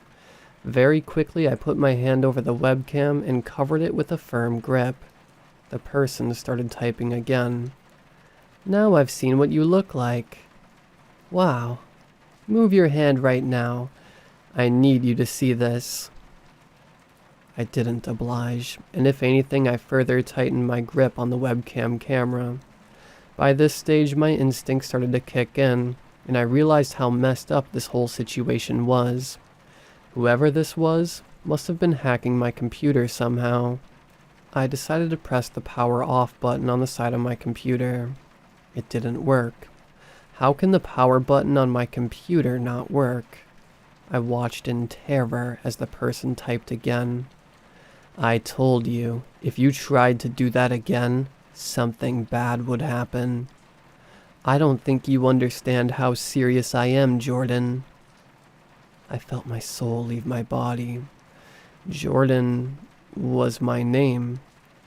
[SPEAKER 1] Very quickly, I put my hand over the webcam and covered it with a firm grip. The person started typing again. Now I've seen what you look like. Wow. Move your hand right now. I need you to see this. I didn't oblige, and if anything, I further tightened my grip on the webcam camera. By this stage, my instincts started to kick in, and I realized how messed up this whole situation was. Whoever this was must have been hacking my computer somehow. I decided to press the power off button on the side of my computer. It didn't work. How can the power button on my computer not work? I watched in terror as the person typed again. I told you, if you tried to do that again, something bad would happen. I don't think you understand how serious I am, Jordan. I felt my soul leave my body. Jordan was my name.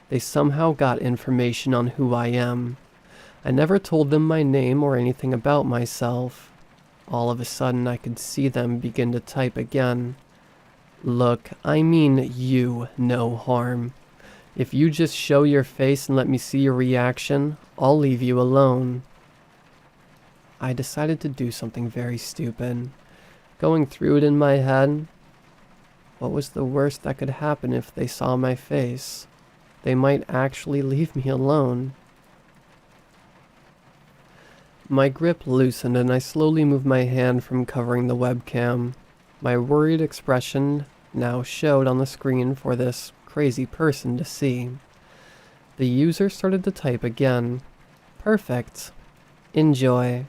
[SPEAKER 1] They somehow got information on who I am. I never told them my name or anything about myself. All of a sudden, I could see them begin to type again. Look, I mean you no harm. If you just show your face and let me see your reaction, I'll leave you alone. I decided to do something very stupid. Going through it in my head, what was the worst that could happen if they saw my face? They might actually leave me alone. My grip loosened and I slowly moved my hand from covering the webcam. My worried expression now showed on the screen for this crazy person to see. The user started to type again. Perfect. Enjoy.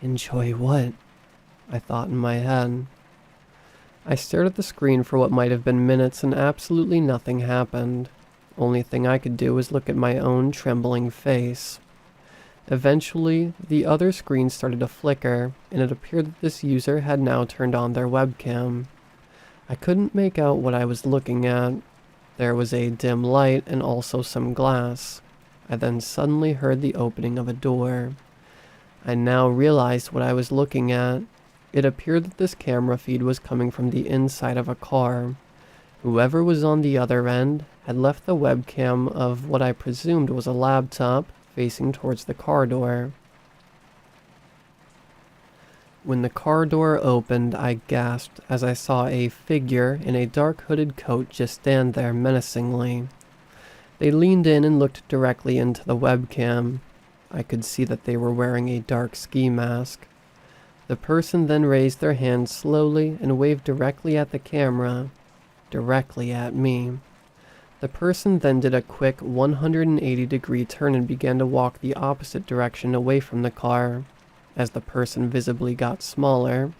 [SPEAKER 1] Enjoy what? I thought in my head. I stared at the screen for what might have been minutes and absolutely nothing happened. Only thing I could do was look at my own trembling face. Eventually, the other screen started to flicker, and it appeared that this user had now turned on their webcam. I couldn't make out what I was looking at. There was a dim light and also some glass. I then suddenly heard the opening of a door. I now realized what I was looking at. It appeared that this camera feed was coming from the inside of a car. Whoever was on the other end had left the webcam of what I presumed was a laptop facing towards the car door. When the car door opened, I gasped as I saw a figure in a dark hooded coat just stand there menacingly. They leaned in and looked directly into the webcam. I could see that they were wearing a dark ski mask. The person then raised their hand slowly and waved directly at the camera, directly at me. The person then did a quick 180-degree turn and began to walk the opposite direction away from the car. As the person visibly got smaller,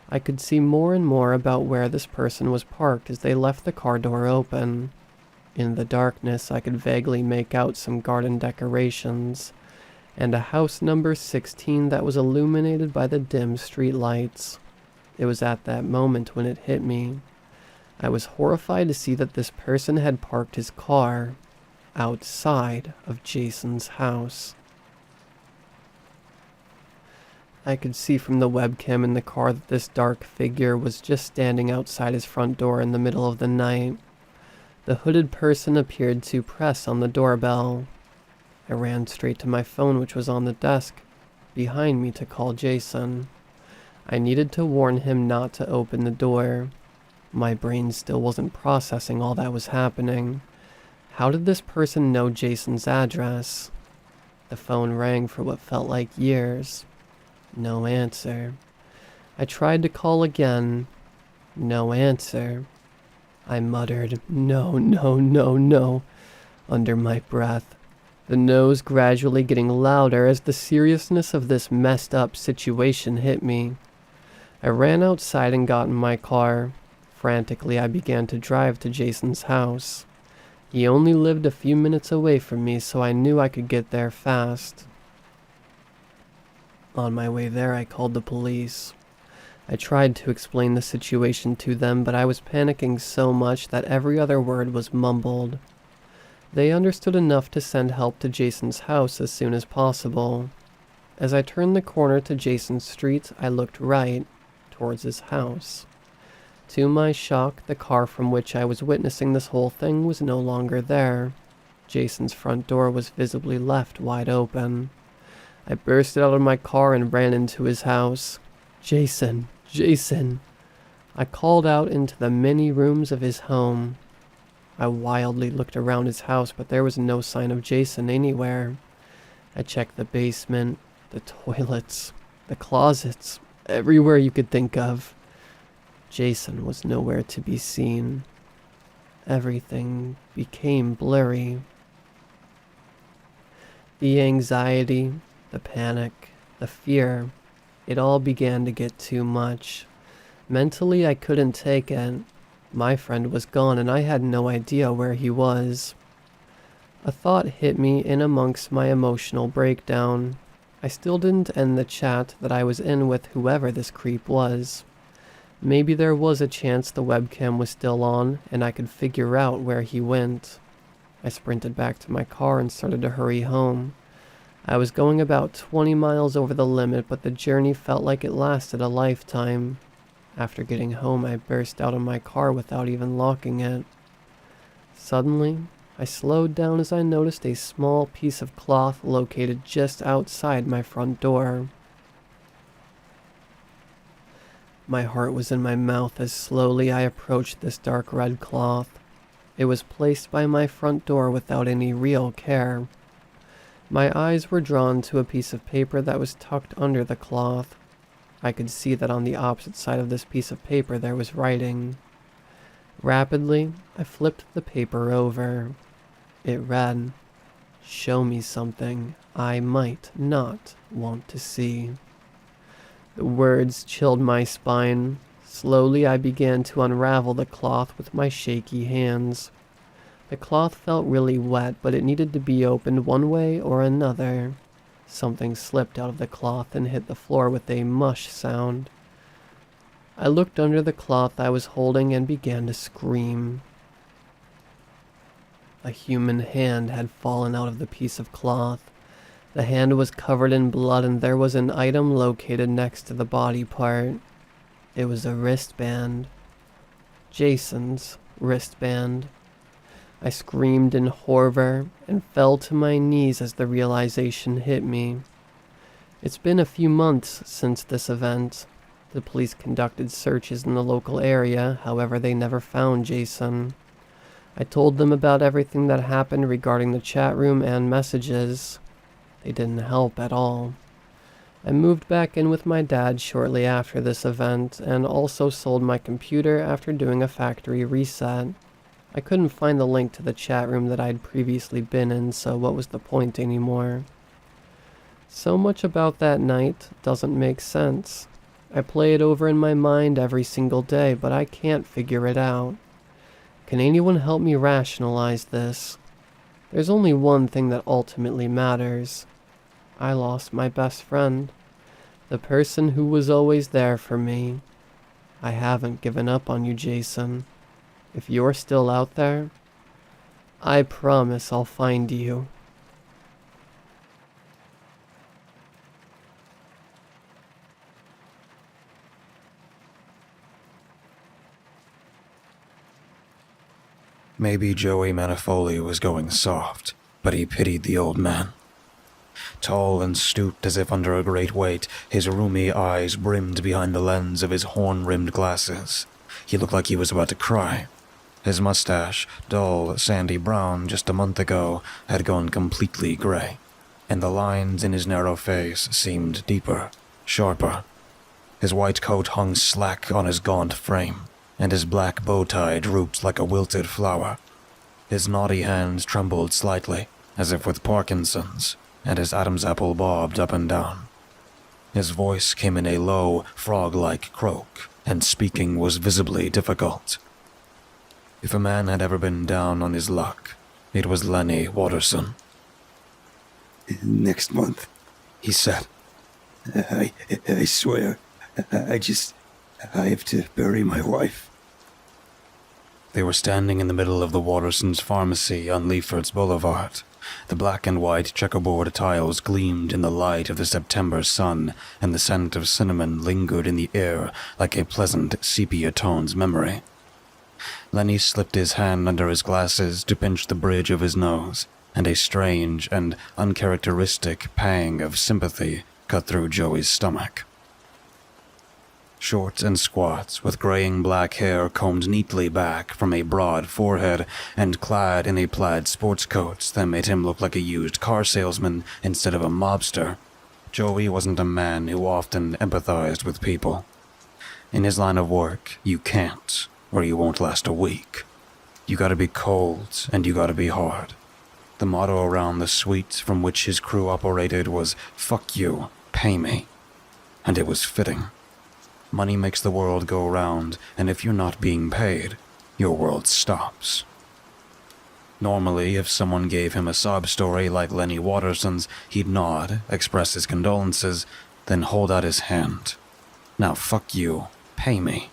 [SPEAKER 1] I could see more and more about where this person was parked as they left the car door open. In the darkness, I could vaguely make out some garden decorations, and a house number 16 that was illuminated by the dim street lights. It was at that moment when it hit me. I was horrified to see that this person had parked his car outside of Jason's house. I could see from the webcam in the car that this dark figure was just standing outside his front door in the middle of the night. The hooded person appeared to press on the doorbell. I ran straight to my phone, which was on the desk behind me, to call Jason. I needed to warn him not to open the door. My brain still wasn't processing all that was happening. How did this person know Jason's address? The phone rang for what felt like years. No answer. I tried to call again. No answer. I muttered, "No, no, no, no," under my breath, the no's gradually getting louder as the seriousness of this messed up situation hit me. I ran outside and got in my car. Frantically, I began to drive to Jason's house. He only lived a few minutes away from me, so I knew I could get there fast. On my way there, I called the police. I tried to explain the situation to them, but I was panicking so much that every other word was mumbled. They understood enough to send help to Jason's house as soon as possible. As I turned the corner to Jason's street, I looked right, towards his house. To my shock, the car from which I was witnessing this whole thing was no longer there. Jason's front door was visibly left wide open. I bursted out of my car and ran into his house. "Jason! Jason!" I called out into the many rooms of his home. I wildly looked around his house, but there was no sign of Jason anywhere. I checked the basement, the toilets, the closets, everywhere you could think of. Jason was nowhere to be seen. Everything became blurry. The anxiety, the panic, the fear, it all began to get too much. Mentally, I couldn't take it. My friend was gone and I had no idea where he was. A thought hit me in amongst my emotional breakdown. I still didn't end the chat that I was in with whoever this creep was. Maybe there was a chance the webcam was still on and I could figure out where he went. I sprinted back to my car and started to hurry home. I was going about 20 miles over the limit, but the journey felt like it lasted a lifetime. After getting home, I burst out of my car without even locking it. Suddenly, I slowed down as I noticed a small piece of cloth located just outside my front door. My heart was in my mouth as slowly I approached this dark red cloth. It was placed by my front door without any real care. My eyes were drawn to a piece of paper that was tucked under the cloth. I could see that on the opposite side of this piece of paper there was writing. Rapidly, I flipped the paper over. It read, "Show me something I might not want to see." The words chilled my spine. Slowly I began to unravel the cloth with my shaky hands. The cloth felt really wet, but it needed to be opened one way or another. Something slipped out of the cloth and hit the floor with a mush sound. I looked under the cloth I was holding and began to scream. A human hand had fallen out of the piece of cloth. The hand was covered in blood and there was an item located next to the body part. It was a wristband. Jason's wristband. I screamed in horror and fell to my knees as the realization hit me. It's been a few months since this event. The police conducted searches in the local area, however they never found Jason. I told them about everything that happened regarding the chat room and messages. They didn't help at all. I moved back in with my dad shortly after this event and also sold my computer after doing a factory reset. I couldn't find the link to the chat room that I'd previously been in, so what was the point anymore? So much about that night doesn't make sense. I play it over in my mind every single day, but I can't figure it out. Can anyone help me rationalize this? There's only one thing that ultimately matters. I lost my best friend, the person who was always there for me. I haven't given up on you, Jason. If you're still out there, I promise I'll find you.
[SPEAKER 2] Maybe Joey Manifoli was going soft, but he pitied the old man. Tall and stooped as if under a great weight, his roomy eyes brimmed behind the lens of his horn-rimmed glasses. He looked like he was about to cry. His mustache, dull, sandy brown just a month ago, had gone completely gray, and the lines in his narrow face seemed deeper, sharper. His white coat hung slack on his gaunt frame, and his black bow tie drooped like a wilted flower. His knotty hands trembled slightly, as if with Parkinson's, and his Adam's apple bobbed up and down. His voice came in a low, frog-like croak, and speaking was visibly difficult. If a man had ever been down on his luck, it was Lenny Watterson.
[SPEAKER 3] "Next month,"
[SPEAKER 2] he said.
[SPEAKER 3] I swear, I have to bury my wife."
[SPEAKER 2] They were standing in the middle of the Wattersons' pharmacy on Leiford's Boulevard. The black and white checkerboard tiles gleamed in the light of the September sun, and the scent of cinnamon lingered in the air like a pleasant sepia-tone's memory. Lenny slipped his hand under his glasses to pinch the bridge of his nose, and a strange and uncharacteristic pang of sympathy cut through Joey's stomach. Short and squat, with graying black hair combed neatly back from a broad forehead and clad in a plaid sports coat that made him look like a used car salesman instead of a mobster, Joey wasn't a man who often empathized with people. In his line of work, you can't, or you won't last a week. You gotta be cold, and you gotta be hard. The motto around the suite from which his crew operated was, "Fuck you, pay me." And it was fitting. Money makes the world go round, and if you're not being paid, your world stops. Normally, if someone gave him a sob story like Lenny Watterson's, he'd nod, express his condolences, then hold out his hand. "Now fuck you, pay me."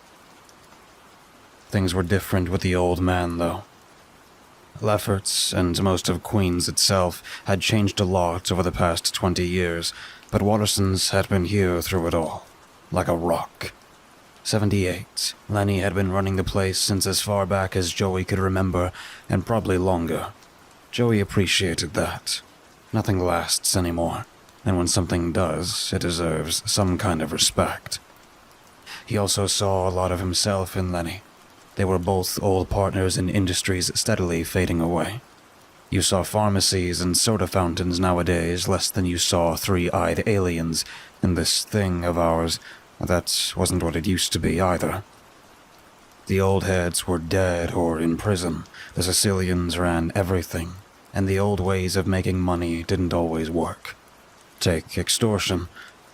[SPEAKER 2] Things were different with the old man, though. Lefferts, and most of Queens itself, had changed a lot over the past 20 years, but Watterson's had been here through it all. Like a rock. 78, Lenny had been running the place since as far back as Joey could remember, and probably longer. Joey appreciated that. Nothing lasts anymore, and when something does, it deserves some kind of respect. He also saw a lot of himself in Lenny. They were both old partners in industries steadily fading away. You saw pharmacies and soda fountains nowadays less than you saw three-eyed aliens in this thing of ours. That wasn't what it used to be either. The old heads were dead or in prison. The Sicilians ran everything, and the old ways of making money didn't always work. Take extortion.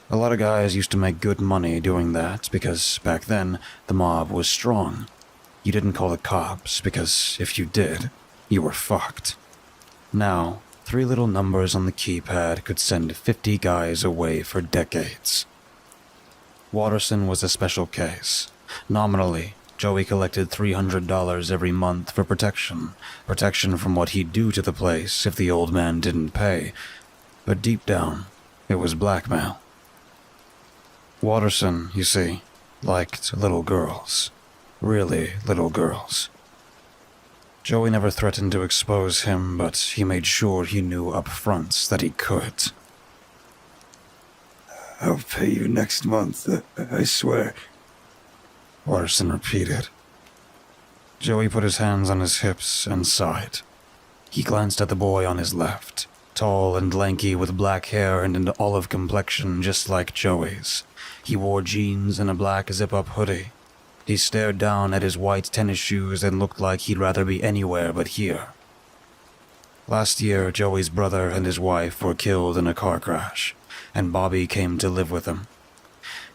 [SPEAKER 2] A lot of guys used to make good money doing that because back then the mob was strong. You didn't call the cops because if you did, you were fucked. Now, 3 little numbers on the keypad could send 50 guys away for decades. Watterson was a special case. Nominally, Joey collected $300 every month for protection. Protection from what he'd do to the place if the old man didn't pay. But deep down, it was blackmail. Watterson, you see, liked little girls. Really little girls. Joey never threatened to expose him, but he made sure he knew up front that he could.
[SPEAKER 3] "I'll pay you next month, I swear,"
[SPEAKER 2] Watterson repeated. Joey put his hands on his hips and sighed. He glanced at the boy on his left, tall and lanky with black hair and an olive complexion just like Joey's. He wore jeans and a black zip-up hoodie. He stared down at his white tennis shoes and looked like he'd rather be anywhere but here. Last year, Joey's brother and his wife were killed in a car crash, and Bobby came to live with him.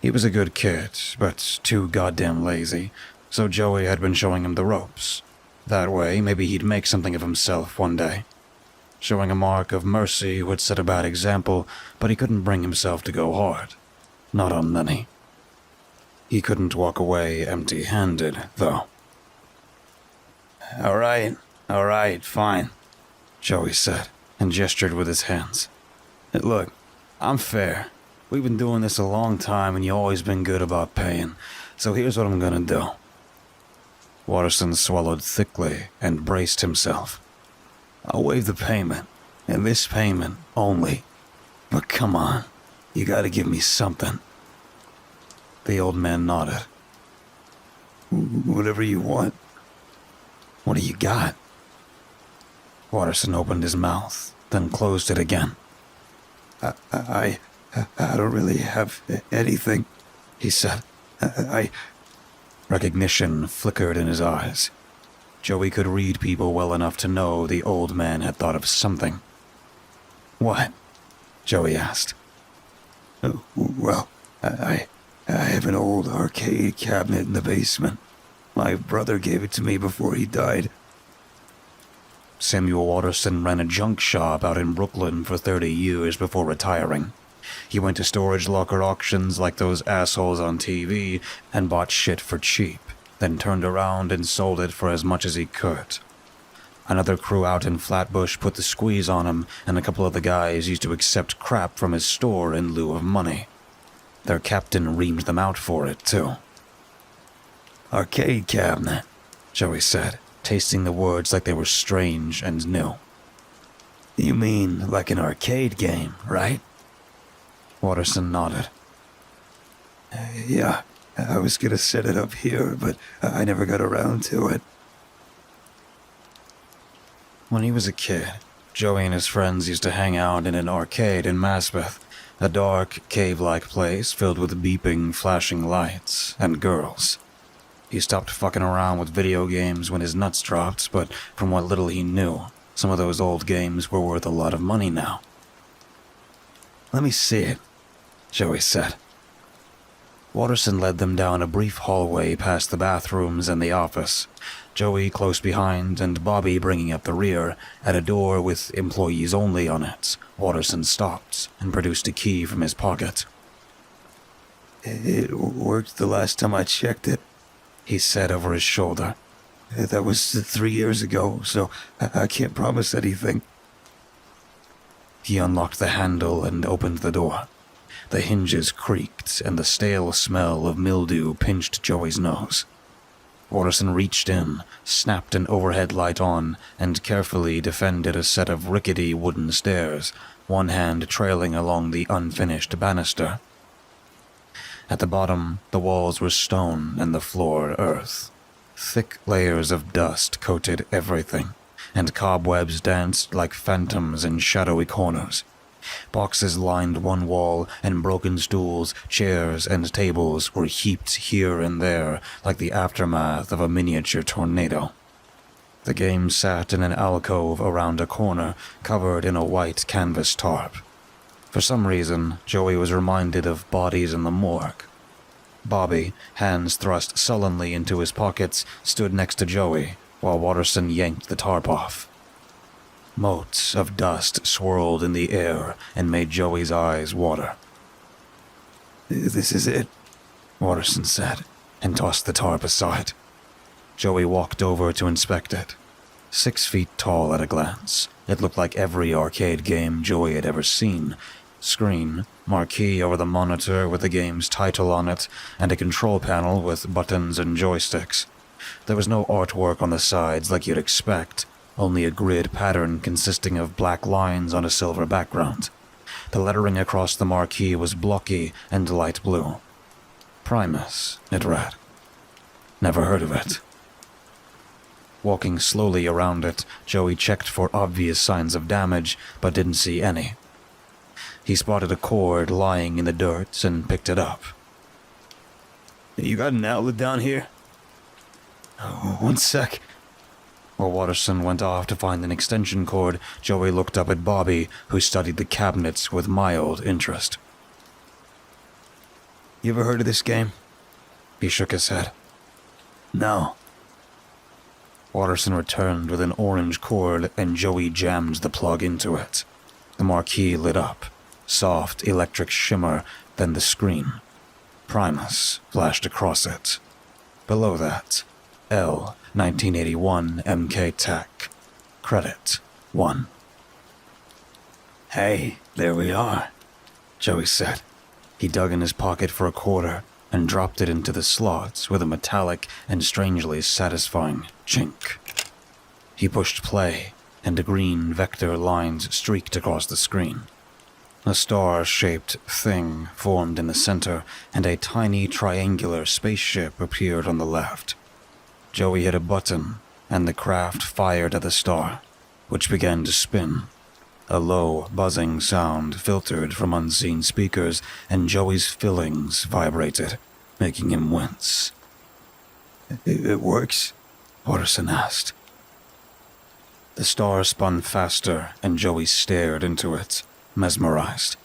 [SPEAKER 2] He was a good kid, but too goddamn lazy, so Joey had been showing him the ropes. That way, maybe he'd make something of himself one day. Showing a mark of mercy would set a bad example, but he couldn't bring himself to go hard. Not on Lenny. He couldn't walk away empty-handed, though.
[SPEAKER 3] All right, fine,"
[SPEAKER 2] Joey said, and gestured with his hands.
[SPEAKER 3] "Look, I'm fair. We've been doing this a long time and you've always been good about paying, so here's what I'm gonna do."
[SPEAKER 2] Watterson swallowed thickly and braced himself.
[SPEAKER 3] "I'll waive the payment, and this payment only. But come on, you gotta give me something."
[SPEAKER 2] The old man nodded.
[SPEAKER 3] "Whatever you want."
[SPEAKER 2] "What do you got?" Watterson opened his mouth, then closed it again.
[SPEAKER 3] I don't really have anything,"
[SPEAKER 2] he said.
[SPEAKER 3] I
[SPEAKER 2] Recognition flickered in his eyes. Joey could read people well enough to know the old man had thought of something. "What?" Joey asked.
[SPEAKER 3] Well, I have an old arcade cabinet in the basement. My brother gave it to me before he died."
[SPEAKER 2] Samuel Watterson ran a junk shop out in Brooklyn for 30 years before retiring. He went to storage locker auctions like those assholes on TV and bought shit for cheap, then turned around and sold it for as much as he could. Another crew out in Flatbush put the squeeze on him, and a couple of the guys used to accept crap from his store in lieu of money. Their captain reamed them out for it, too.
[SPEAKER 3] "Arcade cabinet,"
[SPEAKER 2] Joey said, tasting the words like they were strange and new.
[SPEAKER 3] You mean like an arcade game, right?
[SPEAKER 2] Watterson nodded.
[SPEAKER 3] Yeah, I was gonna set it up here, but I never got around to it.
[SPEAKER 2] When he was a kid, Joey and his friends used to hang out in an arcade in Maspeth, a dark, cave-like place filled with beeping, flashing lights and girls. He stopped fucking around with video games when his nuts dropped, but from what little he knew, some of those old games were worth a lot of money now.
[SPEAKER 3] Let me see it,
[SPEAKER 2] Joey said. Watterson led them down a brief hallway past the bathrooms and the office, Joey close behind and Bobby bringing up the rear. At a door with employees only on it, Watterson stopped and produced a key from his pocket.
[SPEAKER 3] It worked the last time I checked it,
[SPEAKER 2] he said over his shoulder.
[SPEAKER 3] That was 3 years ago, so I can't promise anything.
[SPEAKER 2] He unlocked the handle and opened the door. The hinges creaked, and the stale smell of mildew pinched Joey's nose. Watterson reached in, snapped an overhead light on, and carefully defended a set of rickety wooden stairs, one hand trailing along the unfinished banister. At the bottom, the walls were stone and the floor earth. Thick layers of dust coated everything, and cobwebs danced like phantoms in shadowy corners. Boxes lined one wall, and broken stools, chairs, and tables were heaped here and there like the aftermath of a miniature tornado. The game sat in an alcove around a corner, covered in a white canvas tarp. For some reason, Joey was reminded of bodies in the morgue. Bobby, hands thrust sullenly into his pockets, stood next to Joey, while Watterson yanked the tarp off. Motes of dust swirled in the air and made Joey's eyes water.
[SPEAKER 3] This is it,
[SPEAKER 2] Watterson said, and tossed the tarp aside. Joey walked over to inspect it. 6 feet tall at a glance, it looked like every arcade game Joey had ever seen. Screen, marquee over the monitor with the game's title on it, and a control panel with buttons and joysticks. There was no artwork on the sides like you'd expect, only a grid pattern consisting of black lines on a silver background. The lettering across the marquee was blocky and light blue. Primus, it read. Never heard of it. Walking slowly around it, Joey checked for obvious signs of damage, but didn't see any. He spotted a cord lying in the dirt and picked it up.
[SPEAKER 3] You got an outlet down here? Oh, 1 sec.
[SPEAKER 2] While Watterson went off to find an extension cord, Joey looked up at Bobby, who studied the cabinets with mild interest.
[SPEAKER 3] You ever heard of this game?
[SPEAKER 2] He shook his head.
[SPEAKER 3] No.
[SPEAKER 2] Watterson returned with an orange cord, and Joey jammed the plug into it. The marquee lit up. Soft electric shimmer, then the screen. Primus flashed across it. Below that, L 1981 MK Tech. Credit 1.
[SPEAKER 3] Hey, there we are,
[SPEAKER 2] Joey said. He dug in his pocket for a quarter and dropped it into the slots with a metallic and strangely satisfying chink. He pushed play, and green vector lines streaked across the screen. A star-shaped thing formed in the center, and a tiny triangular spaceship appeared on the left. Joey hit a button, and the craft fired at the star, which began to spin. A low, buzzing sound filtered from unseen speakers, and Joey's fillings vibrated, making him wince.
[SPEAKER 3] It works?
[SPEAKER 2] Watterson asked. The star spun faster, and Joey stared into it, mesmerized.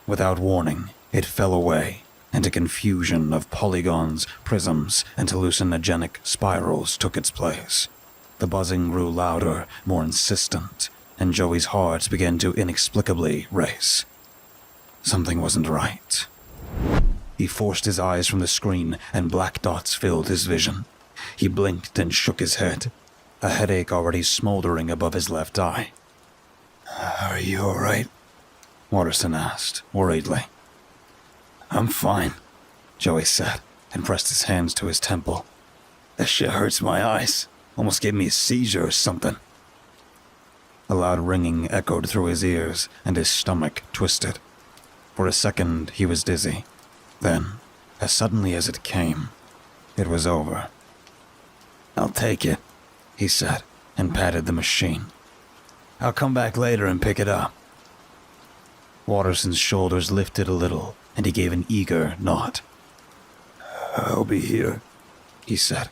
[SPEAKER 2] Without warning, it fell away, and a confusion of polygons, prisms, and hallucinogenic spirals took its place. The buzzing grew louder, more insistent, and Joey's heart began to inexplicably race. Something wasn't right. He forced his eyes from the screen, and black dots filled his vision. He blinked and shook his head, a headache already smoldering above his left eye.
[SPEAKER 3] Are you all right?
[SPEAKER 2] Watterson asked, worriedly.
[SPEAKER 3] I'm fine,
[SPEAKER 2] Joey said, and pressed his hands to his temple.
[SPEAKER 3] That shit hurts my eyes. Almost gave me a seizure or something.
[SPEAKER 2] A loud ringing echoed through his ears, and his stomach twisted. For a second, he was dizzy. Then, as suddenly as it came, it was over.
[SPEAKER 3] "I'll take it,"
[SPEAKER 2] he said, and patted the machine.
[SPEAKER 3] "I'll come back later and pick it up."
[SPEAKER 2] Watterson's shoulders lifted a little, and he gave an eager nod.
[SPEAKER 3] "I'll be here,"
[SPEAKER 2] he said.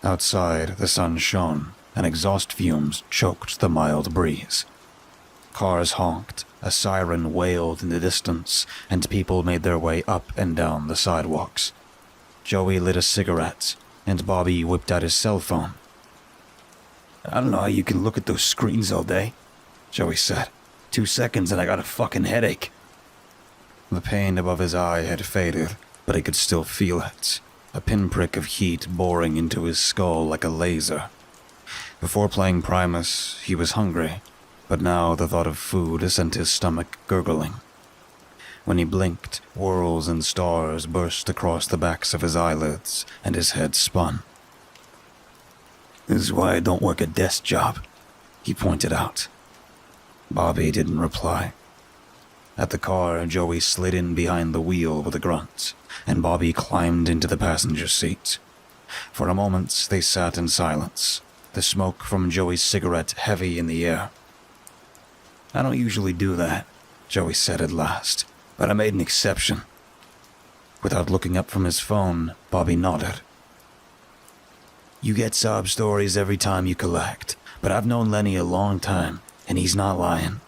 [SPEAKER 2] Outside, the sun shone, and exhaust fumes choked the mild breeze. Cars honked, a siren wailed in the distance, and people made their way up and down the sidewalks. Joey lit a cigarette, and Bobby whipped out his cell phone.
[SPEAKER 3] "I don't know how you can look at those screens all day,"
[SPEAKER 2] Joey said.
[SPEAKER 3] 2 seconds and I got a fucking headache.
[SPEAKER 2] The pain above his eye had faded, but he could still feel it, a pinprick of heat boring into his skull like a laser. Before playing Primus, he was hungry, but now the thought of food sent his stomach gurgling. When he blinked, whorls and stars burst across the backs of his eyelids, and his head spun.
[SPEAKER 3] "This is why I don't work a desk job,"
[SPEAKER 2] he pointed out. Bobby didn't reply. At the car, Joey slid in behind the wheel with a grunt, and Bobby climbed into the passenger seat. For a moment, they sat in silence, the smoke from Joey's cigarette heavy in the air.
[SPEAKER 3] "I don't usually do that,"
[SPEAKER 2] Joey said at last.
[SPEAKER 3] "But I made an exception."
[SPEAKER 2] Without looking up from his phone, Bobby nodded.
[SPEAKER 3] "You get sob stories every time you collect, but I've known Lenny a long time, and he's not lying.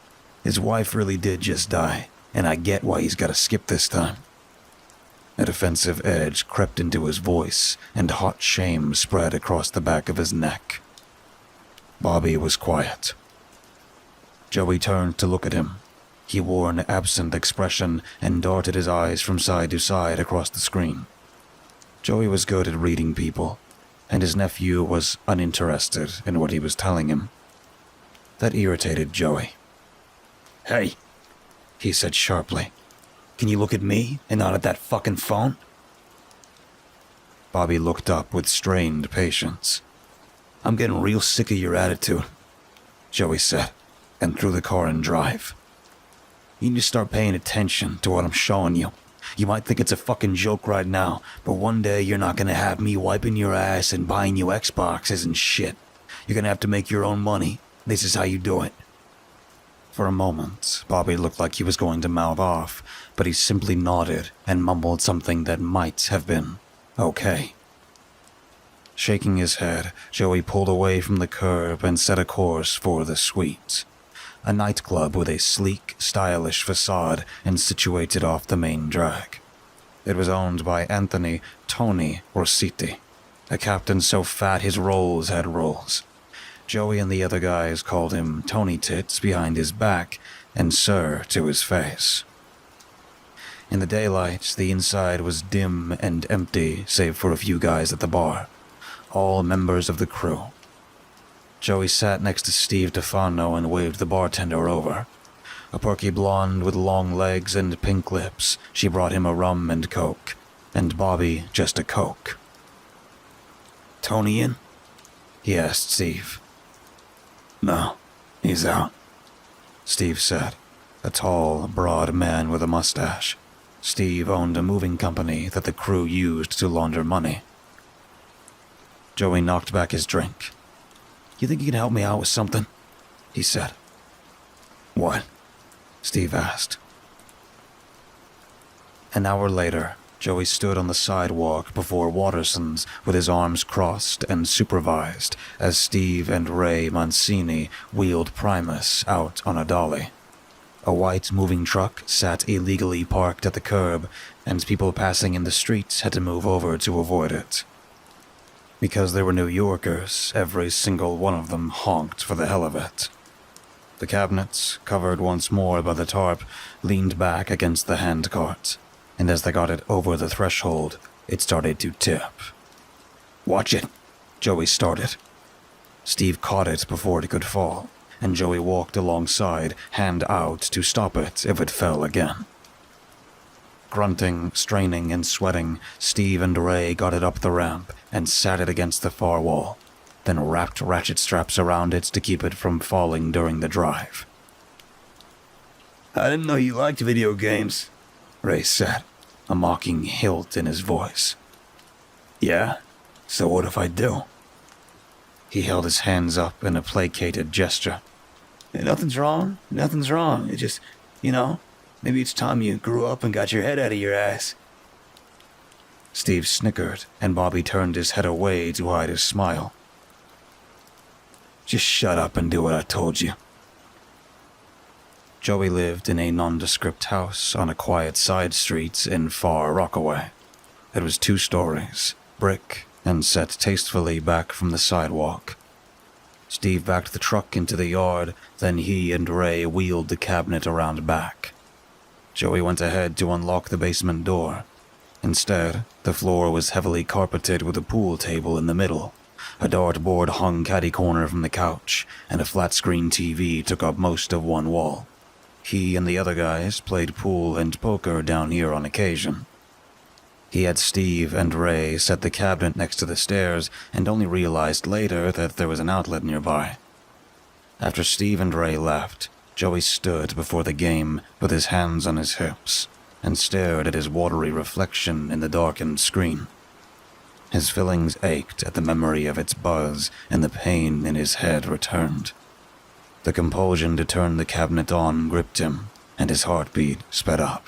[SPEAKER 3] His wife really did just die, and I get why he's got to skip this time."
[SPEAKER 2] A defensive edge crept into his voice, and hot shame spread across the back of his neck. Bobby was quiet. Joey turned to look at him. He wore an absent expression and darted his eyes from side to side across the screen. Joey was good at reading people, and his nephew was uninterested in what he was telling him. That irritated Joey.
[SPEAKER 3] "Hey,"
[SPEAKER 2] he said sharply.
[SPEAKER 3] "can you look at me and not at that fucking phone?"
[SPEAKER 2] Bobby looked up with strained patience.
[SPEAKER 3] "I'm getting real sick of your attitude,"
[SPEAKER 2] Joey said, and threw the car in drive.
[SPEAKER 3] "You need to start paying attention to what I'm showing you. You might think it's a fucking joke right now, but one day you're not gonna have me wiping your ass and buying you Xboxes and shit. You're gonna have to make your own money. This is how you do it."
[SPEAKER 2] For a moment, Bobby looked like he was going to mouth off, but he simply nodded and mumbled something that might have been okay. Shaking his head, Joey pulled away from the curb and set a course for the Suite, a nightclub with a sleek, stylish facade and situated off the main drag. It was owned by Anthony "Tony" Orsiti, a captain so fat his rolls had rolls. Joey and the other guys called him Tony Tits behind his back and Sir to his face. In the daylight, the inside was dim and empty save for a few guys at the bar, all members of the crew. Joey sat next to Steve Tefano and waved the bartender over. A perky blonde with long legs and pink lips, she brought him a rum and coke, and Bobby just a coke.
[SPEAKER 3] "Tony in?"
[SPEAKER 2] he asked Steve.
[SPEAKER 3] "No, he's out,"
[SPEAKER 2] Steve said, a tall, broad man with a mustache. Steve owned a moving company that the crew used to launder money. Joey knocked back his drink.
[SPEAKER 3] "You think you can help me out with something?"
[SPEAKER 2] he said.
[SPEAKER 3] "What?"
[SPEAKER 2] Steve asked. An hour later, Joey stood on the sidewalk before Watterson's with his arms crossed and supervised as Steve and Ray Mancini wheeled Primus out on a dolly. A white moving truck sat illegally parked at the curb, and people passing in the streets had to move over to avoid it. Because they were New Yorkers, every single one of them honked for the hell of it. The cabinets, covered once more by the tarp, leaned back against the handcart, and as they got it over the threshold, it started to tip.
[SPEAKER 3] "Watch it,"
[SPEAKER 2] Joey started. Steve caught it before it could fall, and Joey walked alongside, hand out to stop it if it fell again. Grunting, straining, and sweating, Steve and Ray got it up the ramp and sat it against the far wall. then wrapped ratchet straps around it to keep it from falling during the drive.
[SPEAKER 3] I didn't know you liked video games,
[SPEAKER 2] Ray said, a mocking hilt in his voice.
[SPEAKER 3] Yeah? So what if I do?
[SPEAKER 2] He held his hands up in a placated gesture.
[SPEAKER 3] Nothing's wrong. It just, maybe it's time you grew up and got your head out of your ass.
[SPEAKER 2] Steve snickered, and Bobby turned his head away to hide his smile.
[SPEAKER 3] Just shut up and do what I told you.
[SPEAKER 2] Joey lived in a nondescript house on a quiet side street in far Rockaway. It was 2 stories, brick, and set tastefully back from the sidewalk. Steve backed the truck into the yard, then he and Ray wheeled the cabinet around back. Joey went ahead to unlock the basement door. Instead, the floor was heavily carpeted with a pool table in the middle. A dartboard hung catty-corner from the couch, and a flat-screen TV took up most of one wall. He and the other guys played pool and poker down here on occasion. He had Steve and Ray set the cabinet next to the stairs and only realized later that there was an outlet nearby. After Steve and Ray left, Joey stood before the game with his hands on his hips and stared at his watery reflection in the darkened screen. His fillings ached at the memory of its buzz, and the pain in his head returned. The compulsion to turn the cabinet on gripped him, and his heartbeat sped up.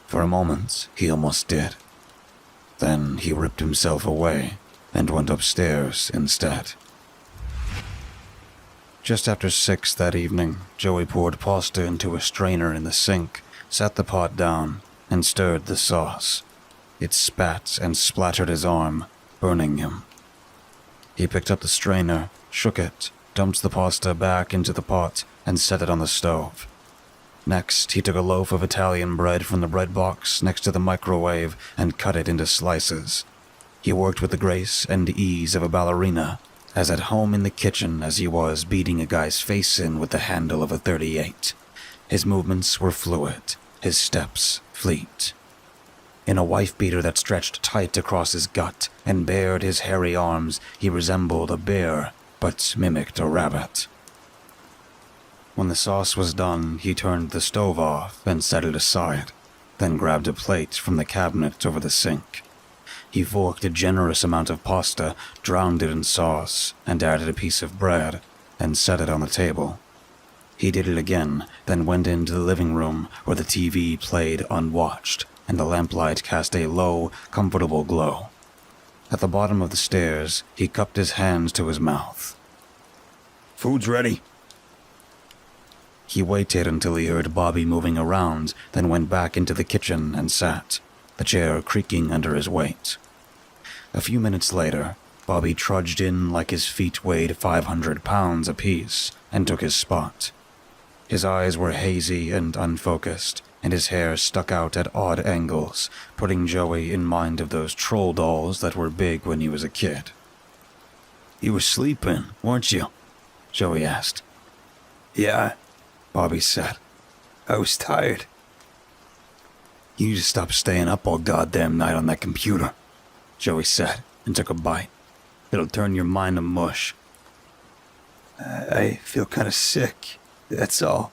[SPEAKER 2] For a moment, he almost did. Then he ripped himself away and went upstairs instead. Just after 6 that evening, Joey poured pasta into a strainer in the sink, set the pot down, and stirred the sauce. It spat and splattered his arm, burning him. He picked up the strainer, shook it, dumped the pasta back into the pot, and set it on the stove. Next, he took a loaf of Italian bread from the bread box next to the microwave and cut it into slices. He worked with the grace and ease of a ballerina, as at home in the kitchen as he was beating a guy's face in with the handle of a .38. His movements were fluid, his steps fleet. In a wife-beater that stretched tight across his gut and bared his hairy arms, he resembled a bear, but mimicked a rabbit. When the sauce was done, he turned the stove off and set it aside, then grabbed a plate from the cabinet over the sink. He forked a generous amount of pasta, drowned it in sauce, and added a piece of bread, and set it on the table. He did it again, then went into the living room where the TV played unwatched, and the lamplight cast a low, comfortable glow. At the bottom of the stairs, he cupped his hands to his mouth.
[SPEAKER 3] Food's ready.
[SPEAKER 2] He waited until he heard Bobby moving around, then went back into the kitchen and sat, the chair creaking under his weight. A few minutes later, Bobby trudged in like his feet weighed 500 pounds apiece and took his spot. His eyes were hazy and unfocused, and his hair stuck out at odd angles, putting Joey in mind of those troll dolls that were big when he was a kid.
[SPEAKER 3] You were sleeping, weren't you?
[SPEAKER 2] Joey asked.
[SPEAKER 3] Yeah,
[SPEAKER 2] Bobby said.
[SPEAKER 3] I was tired.
[SPEAKER 2] You need to stop staying up all goddamn night on that computer, Joey said, and took a bite. It'll turn your mind to mush.
[SPEAKER 3] I feel kind of sick, that's all.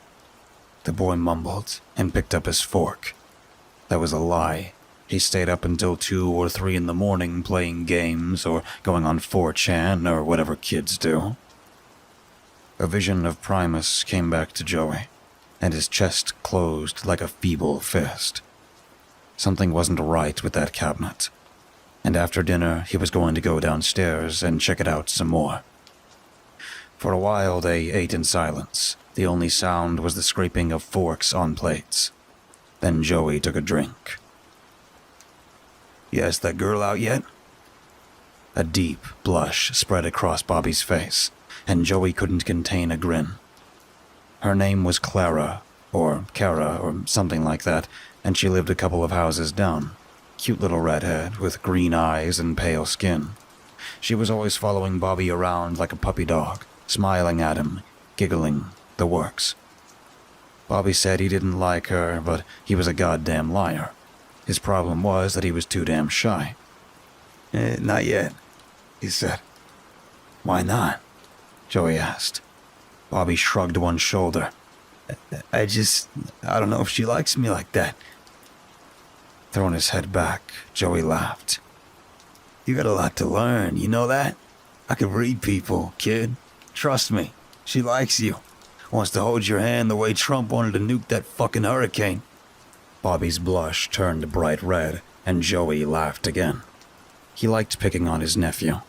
[SPEAKER 2] The boy mumbled and picked up his fork. That was a lie. He stayed up until 2 or 3 in the morning playing games or going on 4chan or whatever kids do. A vision of Primus came back to Joey, and his chest closed like a feeble fist. Something wasn't right with that cabinet, and after dinner he was going to go downstairs and check it out some more. For a while they ate in silence. The only sound was the scraping of forks on plates. Then Joey took a drink.
[SPEAKER 3] You asked that girl out yet?
[SPEAKER 2] A deep blush spread across Bobby's face, and Joey couldn't contain a grin. Her name was Clara, or Kara, or something like that, and she lived a couple of houses down. Cute little redhead with green eyes and pale skin. She was always following Bobby around like a puppy dog, smiling at him, giggling, the works. Bobby said he didn't like her, but he was a goddamn liar. His problem was that he was too damn shy.
[SPEAKER 3] Not yet, he said. Why not? Joey asked. Bobby shrugged one shoulder. I don't know if she likes me like that. Throwing his head back, Joey laughed. You got a lot to learn, you know that? I can read people, kid. Trust me, she likes you. Wants to hold your hand the way Trump wanted to nuke that fucking hurricane. Bobby's blush turned bright red, and Joey laughed again. He liked picking on his nephew.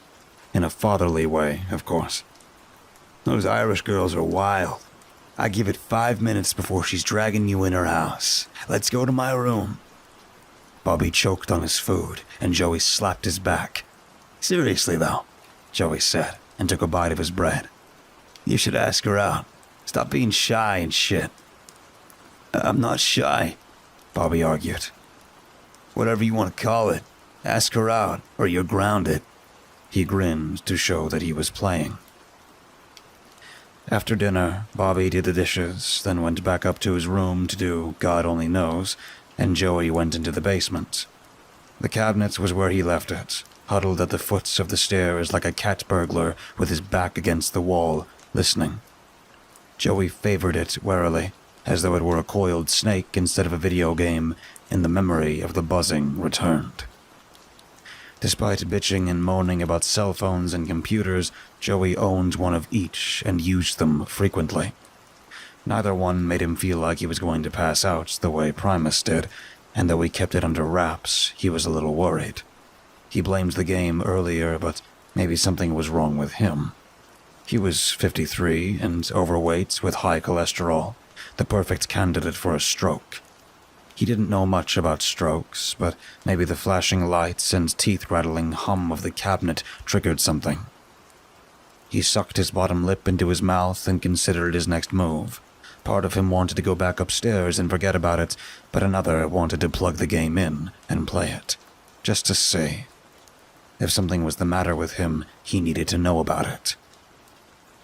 [SPEAKER 3] In a fatherly way, of course. Those Irish girls are wild. I give it 5 minutes before she's dragging you in her house. Let's go to my room. Bobby choked on his food, and Joey slapped his back. Seriously, though, Joey said, and took a bite of his bread. You should ask her out. Stop being shy and shit. I'm not shy, Bobby argued. Whatever you want to call it, ask her out, or you're grounded. He grinned to show that he was playing. After dinner, Bobby did the dishes, then went back up to his room to do God only knows, and Joey went into the basement. The cabinet was where he left it, huddled at the foot of the stairs like a cat burglar with his back against the wall, listening. Joey favored it warily, as though it were a coiled snake instead of a video game, and the memory of the buzzing returned. Despite bitching and moaning about cell phones and computers, Joey owned one of each and used them frequently. Neither one made him feel like he was going to pass out the way Primus did, and though he kept it under wraps, he was a little worried. He blamed the game earlier, but maybe something was wrong with him. He was 53 and overweight with high cholesterol, the perfect candidate for a stroke. He didn't know much about strokes, but maybe the flashing lights and teeth-rattling hum of the cabinet triggered something. He sucked his bottom lip into his mouth and considered his next move. Part of him wanted to go back upstairs and forget about it, but another wanted to plug the game in and play it, just to see. If something was the matter with him, he needed to know about it.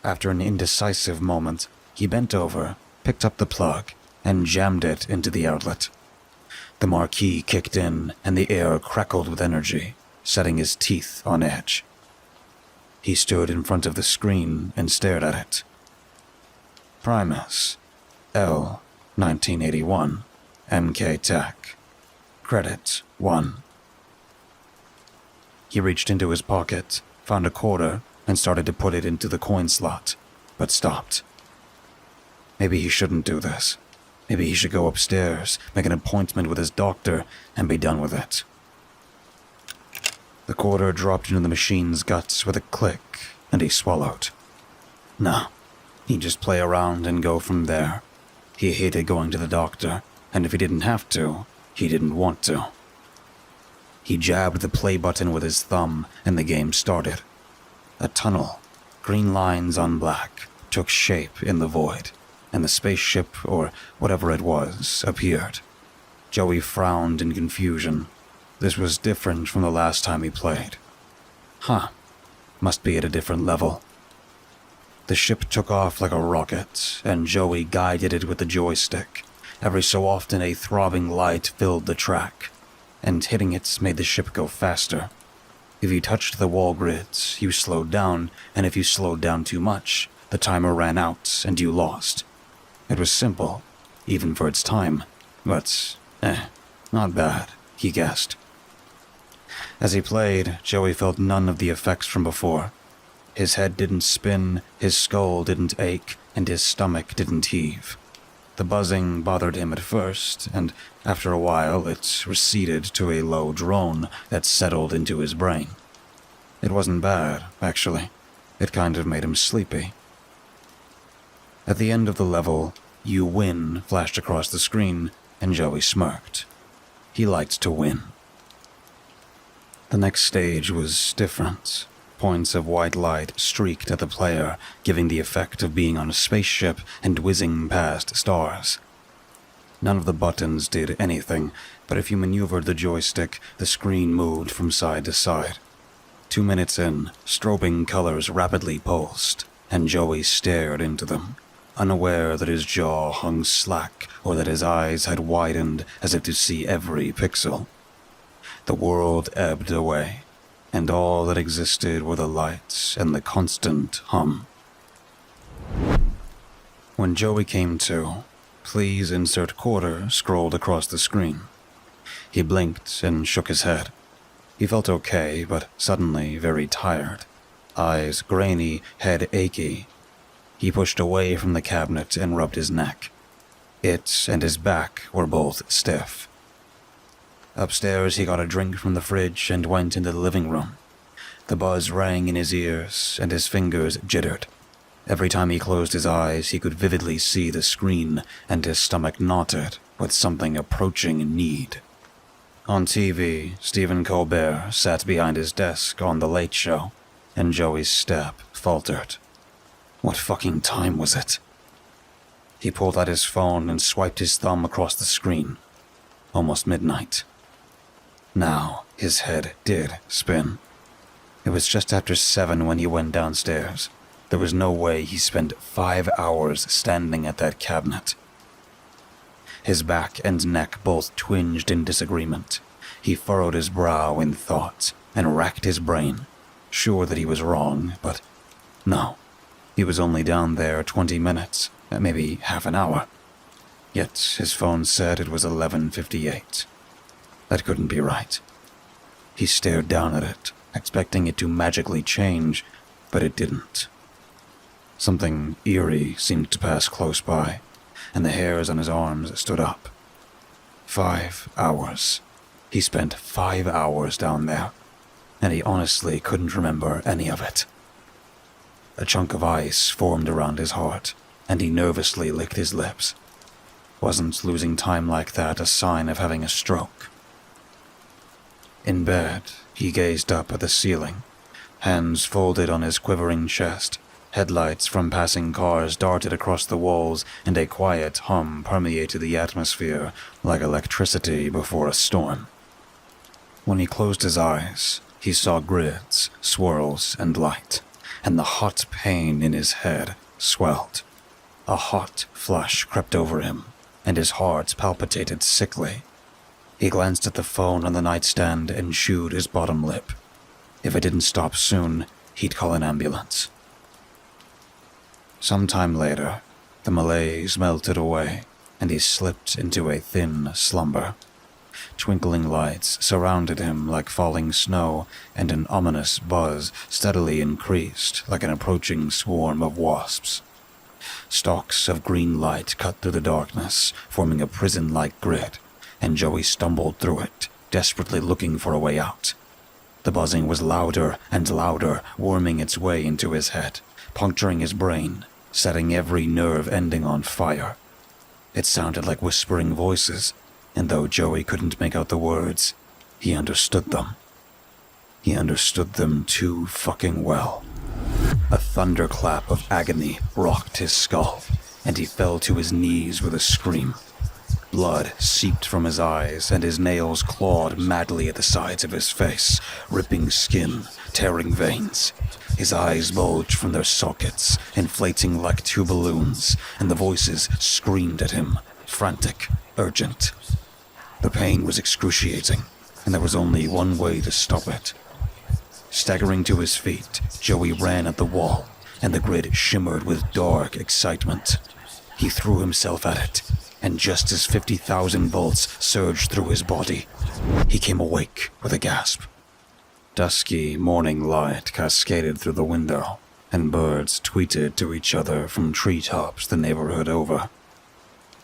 [SPEAKER 3] After an indecisive moment, he bent over, picked up the plug, and jammed it into the outlet. The marquee kicked in, and the air crackled with energy, setting his teeth on edge. He stood in front of the screen and stared at it. Primus, L, 1981, MK Tech. Credit 1. He reached into his pocket, found a quarter, and started to put it into the coin slot, but stopped. Maybe he shouldn't do this. Maybe he should go upstairs, make an appointment with his doctor, and be done with it. The quarter dropped into the machine's guts with a click, and he swallowed. No, he'd just play around and go from there. He hated going to the doctor, and if he didn't have to, he didn't want to. He jabbed the play button with his thumb, and the game started. A tunnel, green lines on black, took shape in the void, and the spaceship, or whatever it was, appeared. Joey frowned in confusion. This was different from the last time he played. Must be at a different level. The ship took off like a rocket, and Joey guided it with the joystick. Every so often a throbbing light filled the track, and hitting it made the ship go faster. If you touched the wall grids, you slowed down, and if you slowed down too much, the timer ran out and you lost. It was simple, even for its time, but, not bad, he guessed. As he played, Joey felt none of the effects from before. His head didn't spin, his skull didn't ache, and his stomach didn't heave. The buzzing bothered him at first, and after a while it receded to a low drone that settled into his brain. It wasn't bad, actually. It kind of made him sleepy. At the end of the level, "You win" flashed across the screen, and Joey smirked. He liked to win. The next stage was different. Points of white light streaked at the player, giving the effect of being on a spaceship and whizzing past stars. None of the buttons did anything, but if you maneuvered the joystick, the screen moved from side to side. 2 minutes in, strobing colors rapidly pulsed, and Joey stared into them, unaware that his jaw hung slack or that his eyes had widened as if to see every pixel. The world ebbed away,
[SPEAKER 2] and all that existed were the lights and the constant hum. When Joey came to, "Please insert quarter" scrolled across the screen. He blinked and shook his head. He felt okay, but suddenly very tired. Eyes grainy, head achy. He pushed away from the cabinet and rubbed his neck. It and his back were both stiff. Upstairs, he got a drink from the fridge and went into the living room. The buzz rang in his ears, and his fingers jittered. Every time he closed his eyes, he could vividly see the screen, and his stomach knotted with something approaching need. On TV, Stephen Colbert sat behind his desk on The Late Show, and Joey's step faltered. What fucking time was it? He pulled out his phone and swiped his thumb across the screen. Almost midnight. Now, his head did spin. It was just after 7 when he went downstairs. There was no way he spent 5 hours standing at that cabinet. His back and neck both twinged in disagreement. He furrowed his brow in thought and racked his brain, sure that he was wrong, but no. He was only down there 20 minutes, maybe half an hour. Yet his phone said it was 11:58. That couldn't be right. He stared down at it, expecting it to magically change, but it didn't. Something eerie seemed to pass close by, and the hairs on his arms stood up. 5 hours. He spent 5 hours down there, and he honestly couldn't remember any of it. A chunk of ice formed around his heart, and he nervously licked his lips. Wasn't losing time like that a sign of having a stroke? In bed, he gazed up at the ceiling, hands folded on his quivering chest. Headlights from passing cars darted across the walls, and a quiet hum permeated the atmosphere like electricity before a storm. When he closed his eyes, he saw grids, swirls, and light, and the hot pain in his head swelled. A hot flush crept over him, and his heart palpitated sickly. He glanced at the phone on the nightstand and chewed his bottom lip. If it didn't stop soon, he'd call an ambulance. Sometime later, the malaise melted away, and he slipped into a thin slumber. Twinkling lights surrounded him like falling snow, and an ominous buzz steadily increased like an approaching swarm of wasps. Stalks of green light cut through the darkness, forming a prison-like grid, and Joey stumbled through it, desperately looking for a way out. The buzzing was louder and louder, worming its way into his head, puncturing his brain, setting every nerve ending on fire. It sounded like whispering voices, and though Joey couldn't make out the words, he understood them. He understood them too fucking well. A thunderclap of agony rocked his skull, and he fell to his knees with a scream. Blood seeped from his eyes, and his nails clawed madly at the sides of his face, ripping skin, tearing veins. His eyes bulged from their sockets, inflating like 2 balloons, and the voices screamed at him, frantic, urgent. The pain was excruciating, and there was only one way to stop it. Staggering to his feet, Joey ran at the wall, and the grid shimmered with dark excitement. He threw himself at it, and just as 50,000 volts surged through his body, he came awake with a gasp. Dusky morning light cascaded through the window, and birds tweeted to each other from treetops the neighborhood over.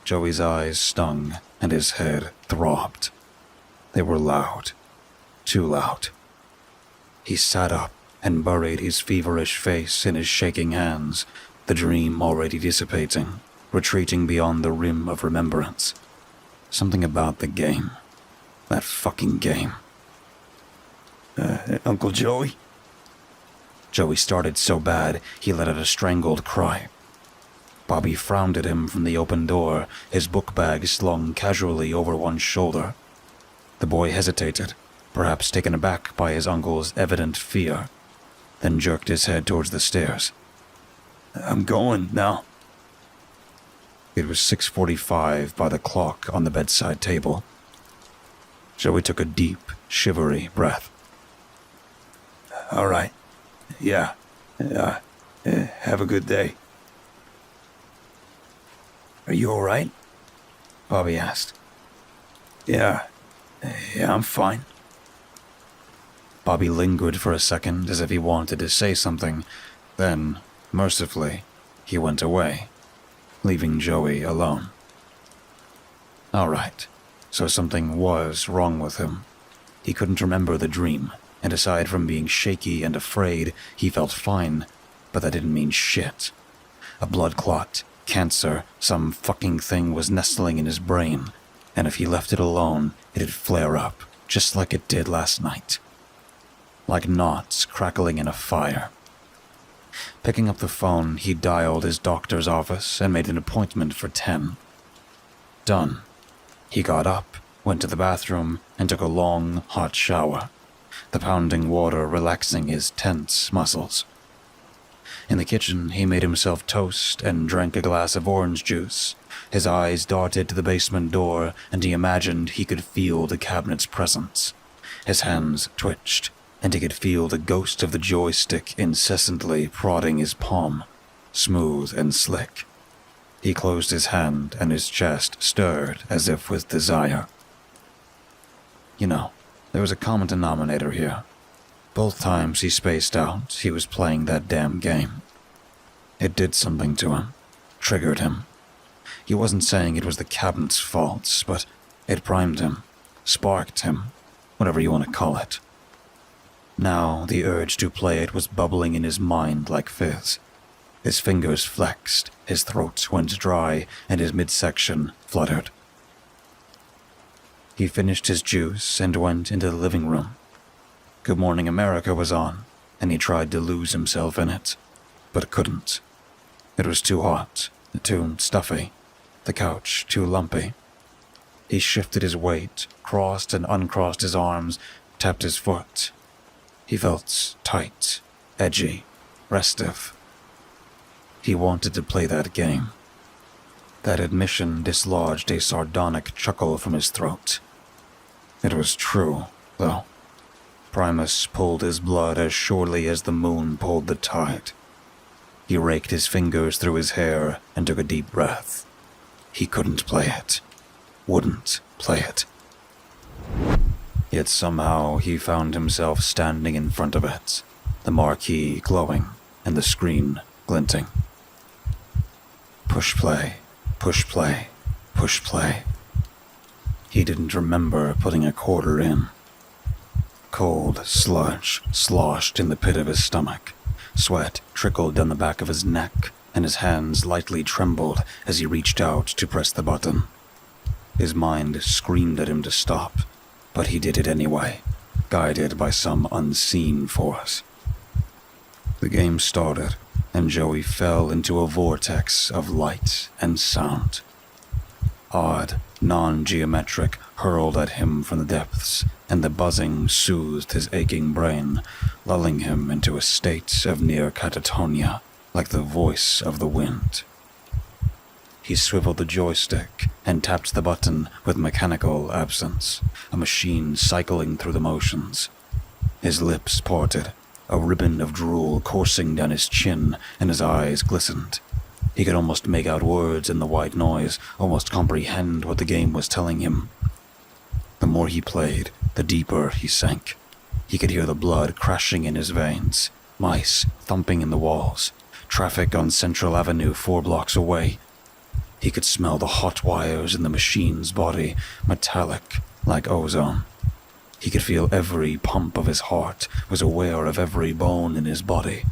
[SPEAKER 2] Joey's eyes stung, and his head throbbed. They were loud. Too loud. He sat up and buried his feverish face in his shaking hands, the dream already dissipating, retreating beyond the rim of remembrance. Something about the game. That fucking game. Uncle Joey? Joey started so bad, he let out a strangled cry. Bobby frowned at him from the open door, his book bag slung casually over one shoulder. The boy hesitated, perhaps taken aback by his uncle's evident fear, then jerked his head towards the stairs. I'm going now. It was 6:45 by the clock on the bedside table. Joey took a deep, shivery breath.
[SPEAKER 3] All right. Yeah. Have a good day. Are you all right? Bobby asked. Yeah, I'm fine. Bobby lingered for a second as if he wanted to say something. Then, mercifully, he went away, leaving Joey alone. All right, so something was wrong with him. He couldn't remember the dream, and aside from being shaky and afraid, he felt fine, but that didn't mean shit. A blood clot, cancer, some fucking thing was nestling in his brain, and if he left it alone, it'd flare up, just like it did last night. Like knots crackling in a fire. Picking up the phone, he dialed his doctor's office and made an appointment for 10. Done. He got up, went to the bathroom, and took a long, hot shower, the pounding water relaxing his tense muscles. In the kitchen, he made himself toast and drank a glass of orange juice. His eyes darted to the basement door, and he imagined he could feel the cabinet's presence. His hands twitched, and he could feel the ghost of the joystick incessantly prodding his palm, smooth and slick. He closed his hand, and his chest stirred as if with desire. You know, there was a common denominator here. Both times he spaced out, he was playing that damn game. It did something to him, triggered him. He wasn't saying it was the cabinet's faults, but it primed him, sparked him, whatever you want to call it. Now the urge to play it was bubbling in his mind like fizz. His fingers flexed, his throat went dry, and his midsection fluttered. He finished his juice and went into the living room. Good Morning America was on, and he tried to lose himself in it, but couldn't. It was too hot, too stuffy, the couch too lumpy. He shifted his weight, crossed and uncrossed his arms, tapped his foot. He felt tight, edgy, restive. He wanted to play that game. That admission dislodged a sardonic chuckle from his throat. It was true, though. Primus pulled his blood as surely as the moon pulled the tide. He raked his fingers through his hair and took a deep breath. He couldn't play it. Wouldn't play it. Yet somehow he found himself standing in front of it, the marquee glowing and the screen glinting. Push play, push play, push play. He didn't remember putting a quarter in. Cold sludge sloshed in the pit of his stomach. Sweat trickled down the back of his neck, and his hands lightly trembled as he reached out to press the button. His mind screamed at him to stop, but he did it anyway, guided by some unseen force. The game started, and Joey fell into a vortex of light and sound. Odd, non-geometric hurled at him from the depths, and the buzzing soothed his aching brain, lulling him into a state of near catatonia, like the voice of the wind. He swiveled the joystick and tapped the button with mechanical absence, a machine cycling through the motions. His lips parted, a ribbon of drool coursing down his chin, and his eyes glistened. He could almost make out words in the white noise, almost comprehend what the game was telling him. The more he played, the deeper he sank. He could hear the blood crashing in his veins, mice thumping in the walls, traffic on Central Avenue 4 blocks away. He could smell the hot wires in the machine's body, metallic like ozone. He could feel every pump of his heart, was aware of every bone in his body.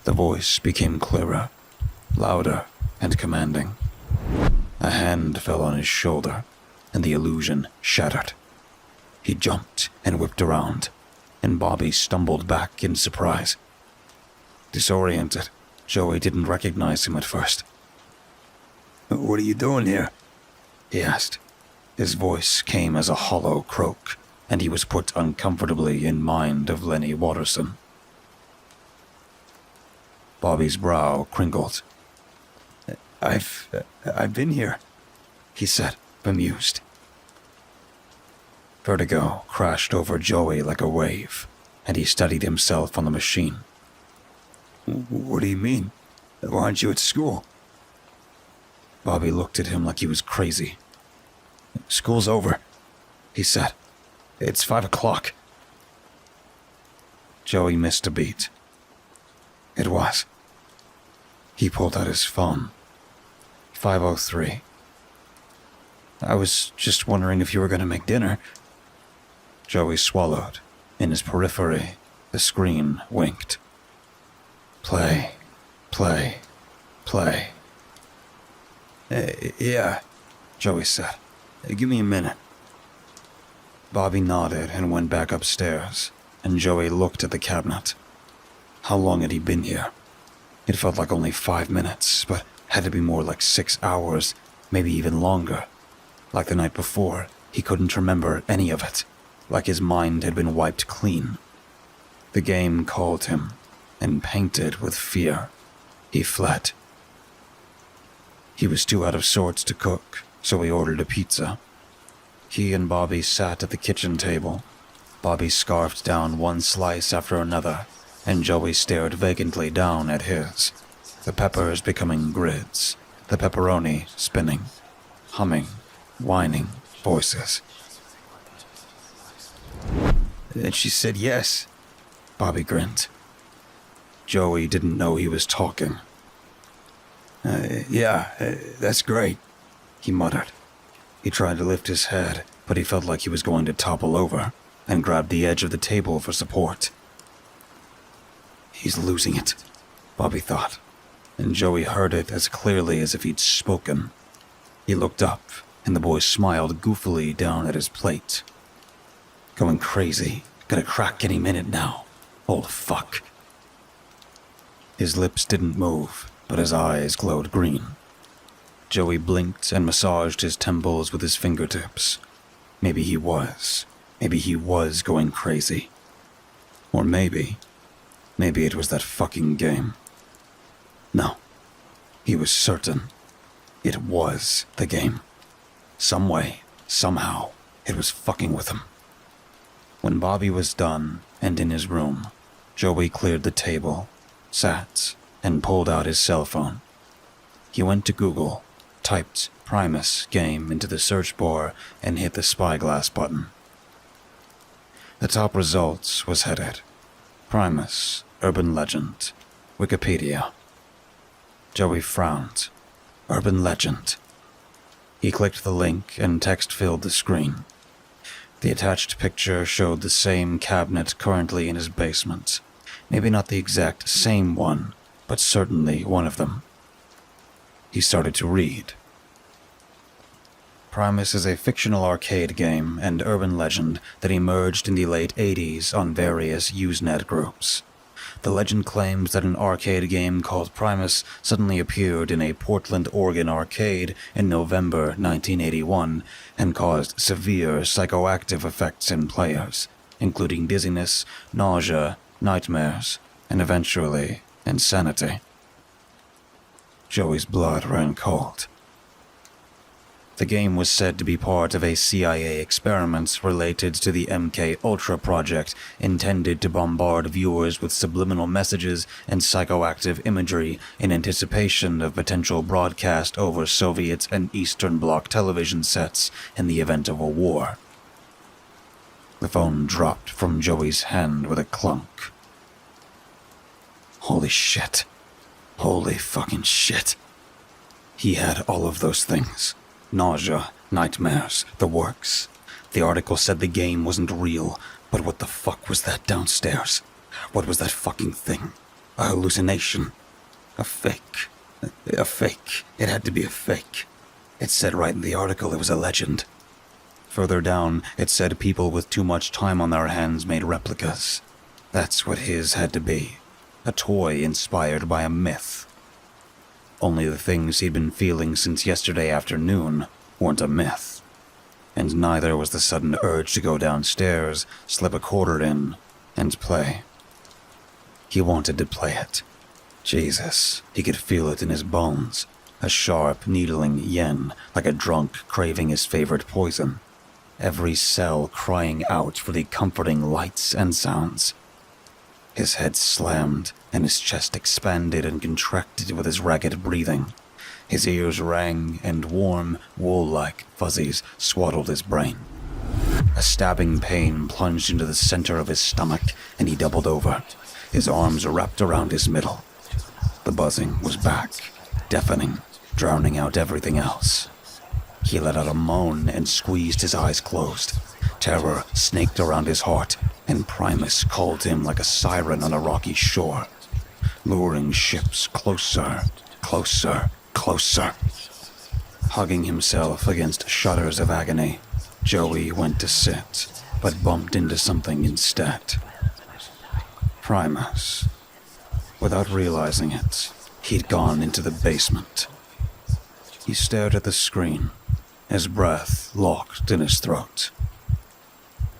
[SPEAKER 3] The voice became clearer, louder and commanding. A hand fell on his shoulder, and the illusion shattered. He jumped and whipped around, and Bobby stumbled back in surprise. Disoriented, Joey didn't recognize him at first. "What are you doing here?" he asked. His voice came as a hollow croak, and he was put uncomfortably in mind of Lenny Watterson. Bobby's brow crinkled. I've been here," he said, bemused. Vertigo crashed over Joey like a wave,
[SPEAKER 2] and he steadied himself on the machine.
[SPEAKER 3] What do you mean? Why aren't you at school?
[SPEAKER 2] Bobby looked at him like he was crazy. "School's over," he said. "It's 5 o'clock. Joey missed a beat. It was. He pulled out his phone. 5:03. "I was just wondering if you were going to make dinner." Joey swallowed. In his periphery, the screen winked. Play, play, play.
[SPEAKER 3] Yeah,
[SPEAKER 2] Joey said.
[SPEAKER 3] give me a minute."
[SPEAKER 2] Bobby nodded and went back upstairs, and Joey looked at the cabinet. How long had he been here? It felt like only 5 minutes, but had to be more like 6 hours, maybe even longer. Like the night before, he couldn't remember any of it, like his mind had been wiped clean. The game called him, and painted with fear, he fled. He was too out of sorts to cook, so he ordered a pizza. He and Bobby sat at the kitchen table. Bobby scarfed down one slice after another, and Joey stared vacantly down at his. The peppers becoming grids, the pepperoni spinning, humming, whining voices.
[SPEAKER 3] And she said yes.
[SPEAKER 2] Bobby grinned. Joey didn't know he was talking.
[SPEAKER 3] Yeah, that's great,
[SPEAKER 2] he muttered. He tried to lift his head, but he felt like he was going to topple over, and grabbed the edge of the table for support. He's losing it, Bobby thought, and Joey heard it as clearly as if he'd spoken. He looked up, and the boy smiled goofily down at his plate. Going crazy, gonna crack any minute now. Old fuck. His lips didn't move, but his eyes glowed green. Joey blinked and massaged his temples with his fingertips. Maybe he was going crazy. Or maybe it was that fucking game. No, he was certain. It was the game. Some way, somehow, it was fucking with him. When Bobby was done and in his room, Joey cleared the table, sat, and pulled out his cell phone. He went to Google, typed Primus game into the search bar, and hit the spyglass button. The top results was headed Primus, Urban Legend, Wikipedia. Joey frowned. Urban Legend. He clicked the link and text filled the screen. The attached picture showed the same cabinet currently in his basement. Maybe not the exact same one, but certainly one of them. He started to read. Primus is a fictional arcade game and urban legend that emerged in the late 80s on various Usenet groups. The legend claims that an arcade game called Primus suddenly appeared in a Portland, Oregon arcade in November 1981 and caused severe psychoactive effects in players, including dizziness, nausea, nightmares, and eventually insanity. Joey's blood ran cold. The game was said to be part of a CIA experiment related to the MK Ultra project, intended to bombard viewers with subliminal messages and psychoactive imagery in anticipation of potential broadcast over Soviet and Eastern Bloc television sets in the event of a war. The phone dropped from Joey's hand with a clunk. Holy shit. Holy fucking shit. He had all of those things. Nausea, nightmares, the works. The article said the game wasn't real, but what the fuck was that downstairs? What was that fucking thing? A hallucination? A fake? A fake. It had to be a fake. It said right in the article it was a legend. Further down, it said people with too much time on their hands made replicas. That's what his had to be. A toy inspired by a myth. Only the things he'd been feeling since yesterday afternoon weren't a myth. And neither was the sudden urge to go downstairs, slip a quarter in, and play. He wanted to play it. Jesus, he could feel it in his bones. A sharp, needling yen, like a drunk craving his favorite poison. Every cell crying out for the comforting lights and sounds. His head slammed, and his chest expanded and contracted with his ragged breathing. His ears rang, and warm, wool-like fuzzies swaddled his brain. A stabbing pain plunged into the center of his stomach, and he doubled over, his arms wrapped around his middle. The buzzing was back, deafening, drowning out everything else. He let out a moan and squeezed his eyes closed. Terror snaked around his heart, and Primus called him like a siren on a rocky shore, luring ships closer, closer, closer. Hugging himself against shudders of agony, Joey went to sit, but bumped into something instead. Primus. Without realizing it, he'd gone into the basement. He stared at the screen, his breath locked in his throat.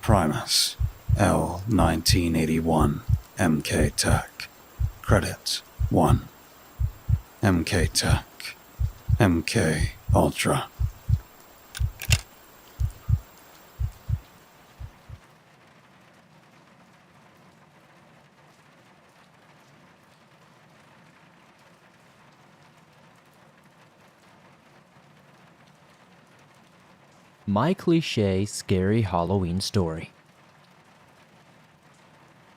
[SPEAKER 2] Primus, L 1981, MK Tech. Credit 1. MK Tech. MK Ultra.
[SPEAKER 4] My Cliche Scary Halloween Story.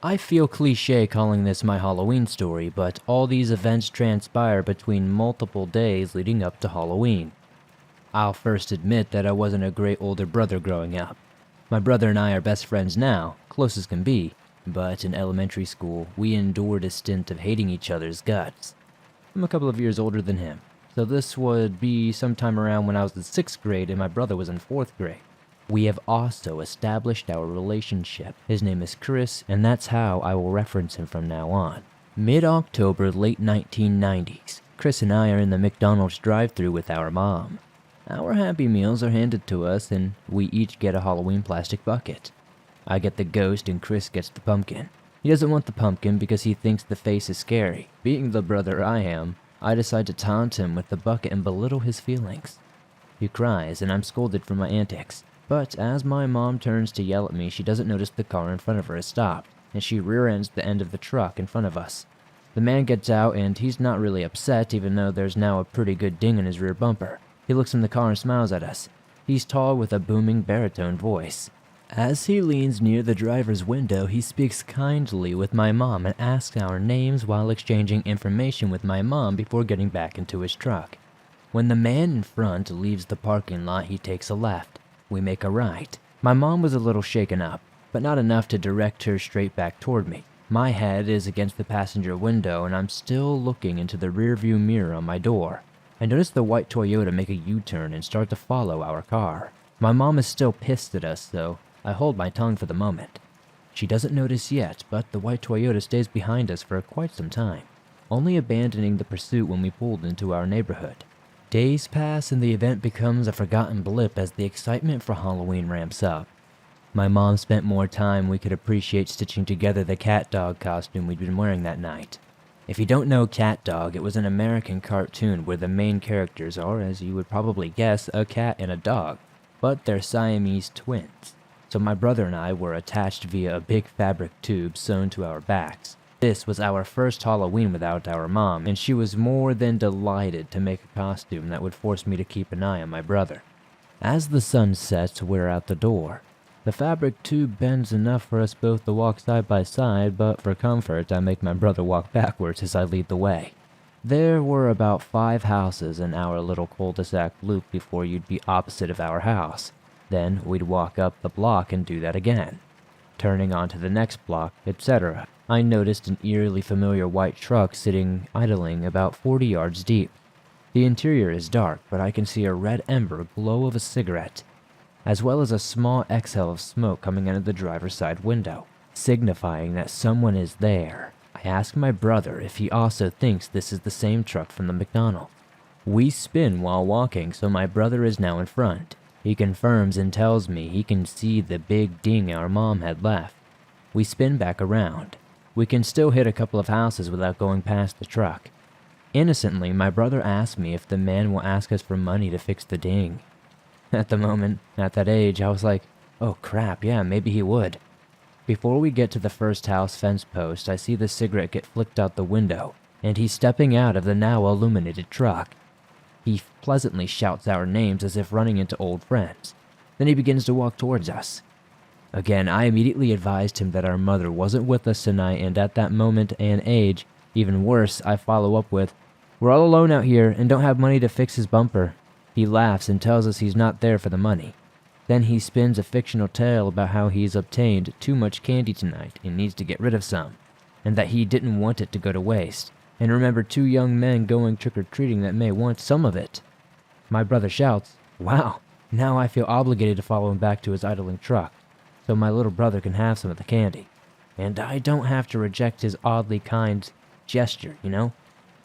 [SPEAKER 4] I feel cliche calling this my Halloween story, but all these events transpire between multiple days leading up to Halloween. I'll first admit that I wasn't a great older brother growing up. My brother and I are best friends now, close as can be, but in elementary school, we endured a stint of hating each other's guts. I'm a couple of years older than him, so this would be sometime around when I was in 6th grade and my brother was in 4th grade. We have also established our relationship. His name is Chris, and that's how I will reference him from now on. Mid-October, late 1990s, Chris and I are in the McDonald's drive-thru with our mom. Our Happy Meals are handed to us, and we each get a Halloween plastic bucket. I get the ghost and Chris gets the pumpkin. He doesn't want the pumpkin because he thinks the face is scary. Being the brother I am, I decide to taunt him with the bucket and belittle his feelings. He cries, and I'm scolded for my antics. But as my mom turns to yell at me, she doesn't notice the car in front of her has stopped, and she rear-ends the end of the truck in front of us. The man gets out, and he's not really upset, even though there's now a pretty good ding in his rear bumper. He looks in the car and smiles at us. He's tall with a booming baritone voice. As he leans near the driver's window, he speaks kindly with my mom and asks our names while exchanging information with my mom before getting back into his truck. When the man in front leaves the parking lot, he takes a left. We make a right. My mom was a little shaken up, but not enough to direct her straight back toward me. My head is against the passenger window, and I'm still looking into the rearview mirror on my door. I notice the white Toyota make a U-turn and start to follow our car. My mom is still pissed at us, so I hold my tongue for the moment. She doesn't notice yet, but the white Toyota stays behind us for quite some time, only abandoning the pursuit when we pulled into our neighborhood. Days pass and the event becomes a forgotten blip as the excitement for Halloween ramps up. My mom spent more time we could appreciate stitching together the cat dog costume we'd been wearing that night. If you don't know Cat Dog, it was an American cartoon where the main characters are, as you would probably guess, a cat and a dog, but they're Siamese twins. So my brother and I were attached via a big fabric tube sewn to our backs. This was our first Halloween without our mom, and she was more than delighted to make a costume that would force me to keep an eye on my brother. As the sun sets, we're out the door. The fabric tube bends enough for us both to walk side by side, but for comfort, I make my brother walk backwards as I lead the way. There were about 5 houses in our little cul-de-sac loop before you'd be opposite of our house. Then we'd walk up the block and do that again. Turning onto the next block, etc. I noticed an eerily familiar white truck sitting idling about 40 yards deep. The interior is dark, but I can see a red ember glow of a cigarette, as well as a small exhale of smoke coming out of the driver's side window, signifying that someone is there. I ask my brother if he also thinks this is the same truck from the McDonald's. We spin while walking, so my brother is now in front. He confirms and tells me he can see the big ding our mom had left. We spin back around. We can still hit a couple of houses without going past the truck. Innocently, my brother asks me if the man will ask us for money to fix the ding. At the moment, at that age, I was like, oh crap, yeah, maybe he would. Before we get to the first house fence post, I see the cigarette get flicked out the window, and he's stepping out of the now illuminated truck. He pleasantly shouts our names as if running into old friends. Then he begins to walk towards us. Again, I immediately advised him that our mother wasn't with us tonight, and at that moment and age, even worse, I follow up with, "We're all alone out here and don't have money to fix his bumper." He laughs and tells us he's not there for the money. Then he spins a fictional tale about how he's obtained too much candy tonight and needs to get rid of some, and that he didn't want it to go to waste, and remember 2 young men going trick-or-treating that may want some of it. My brother shouts, "Wow, now I feel obligated to follow him back to his idling truck, so my little brother can have some of the candy. And I don't have to reject his oddly kind gesture, you know?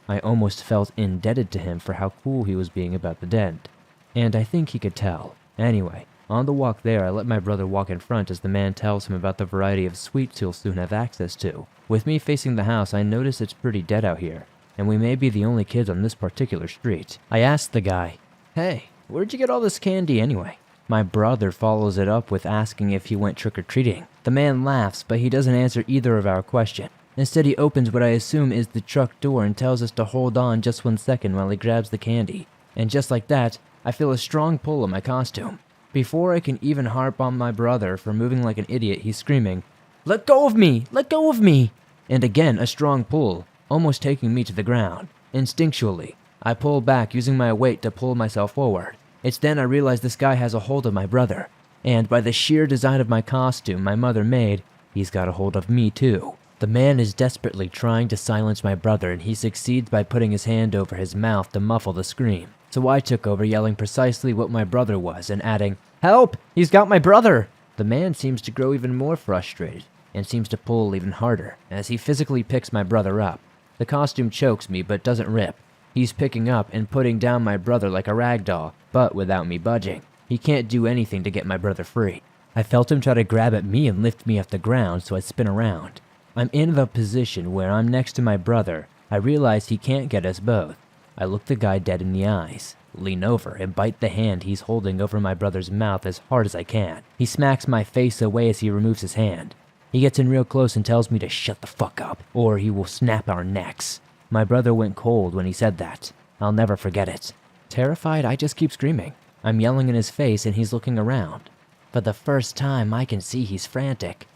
[SPEAKER 4] I almost felt indebted to him for how cool he was being about the dent, and I think he could tell. Anyway, on the walk there, I let my brother walk in front as the man tells him about the variety of sweets he'll soon have access to. With me facing the house, I notice it's pretty dead out here, and we may be the only kids on this particular street. I asked the guy, "Hey, where'd you get all this candy anyway?" My brother follows it up with asking if he went trick-or-treating. The man laughs, but he doesn't answer either of our questions. Instead, he opens what I assume is the truck door and tells us to hold on just 1 second while he grabs the candy. And just like that, I feel a strong pull on my costume. Before I can even harp on my brother for moving like an idiot, he's screaming, "Let go of me! Let go of me!" And again, a strong pull, almost taking me to the ground. Instinctually, I pull back using my weight to pull myself forward. It's then I realize this guy has a hold of my brother, and by the sheer design of my costume my mother made, he's got a hold of me too. The man is desperately trying to silence my brother, and he succeeds by putting his hand over his mouth to muffle the scream. So I took over, yelling precisely what my brother was and adding, "Help! He's got my brother!" The man seems to grow even more frustrated and seems to pull even harder as he physically picks my brother up. The costume chokes me but doesn't rip. He's picking up and putting down my brother like a rag doll, but without me budging. He can't do anything to get my brother free. I felt him try to grab at me and lift me off the ground, so I spin around. I'm in the position where I'm next to my brother. I realize he can't get us both. I look the guy dead in the eyes, lean over, and bite the hand he's holding over my brother's mouth as hard as I can. He smacks my face away as he removes his hand. He gets in real close and tells me to shut the fuck up, or he will snap our necks. My brother went cold when he said that. I'll never forget it. Terrified, I just keep screaming. I'm yelling in his face and he's looking around. For the first time, I can see he's frantic.